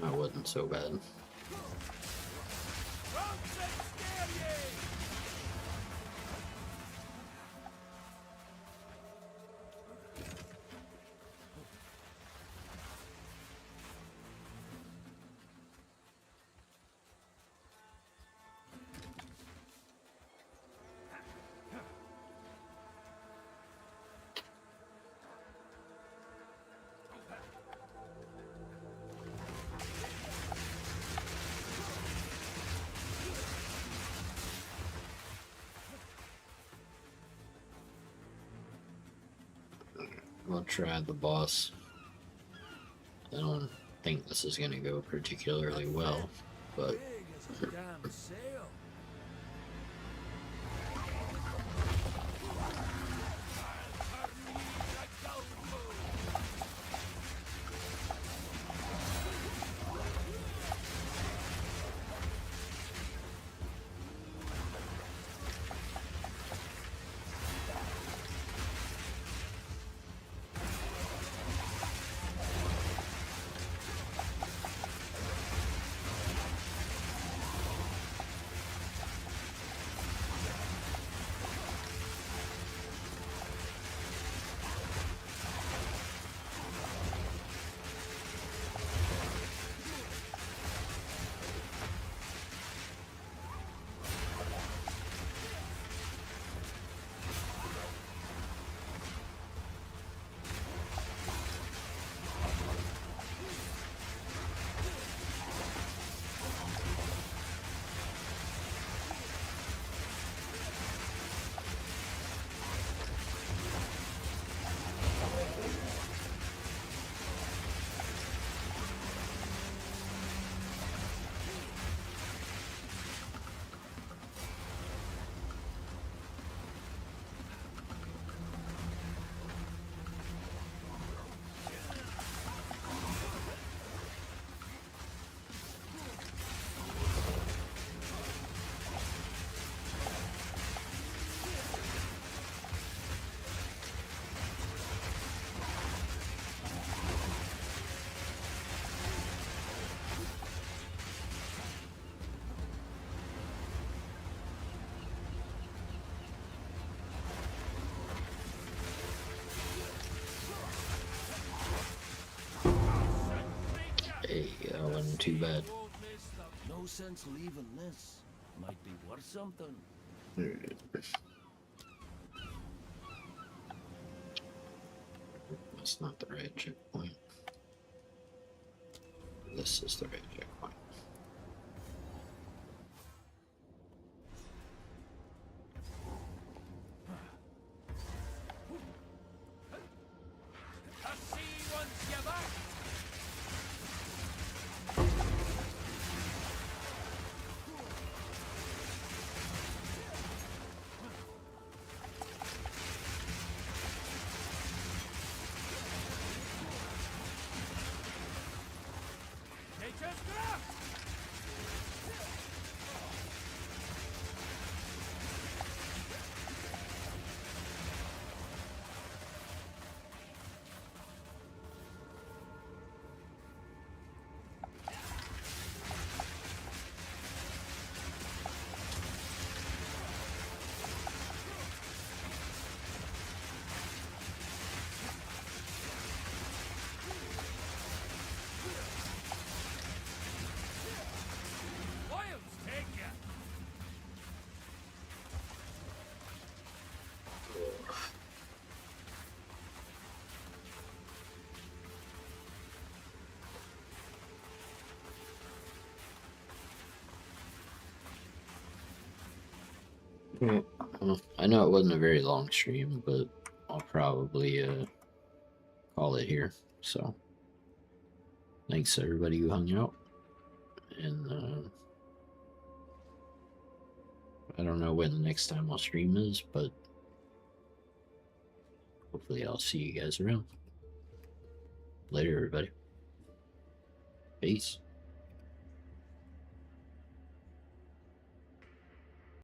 That wasn't so bad. We'll try the boss. I don't think this is gonna go particularly well, but Yeah, it wasn't too bad. No sense leaving this. Might be worth something. That's not the right checkpoint. This is the right checkpoint. Well, I know it wasn't a very long stream, but I'll probably call it here. So, thanks to everybody who hung out, and I don't know when the next time I'll stream is, but hopefully I'll see you guys around. Later, everybody. Peace.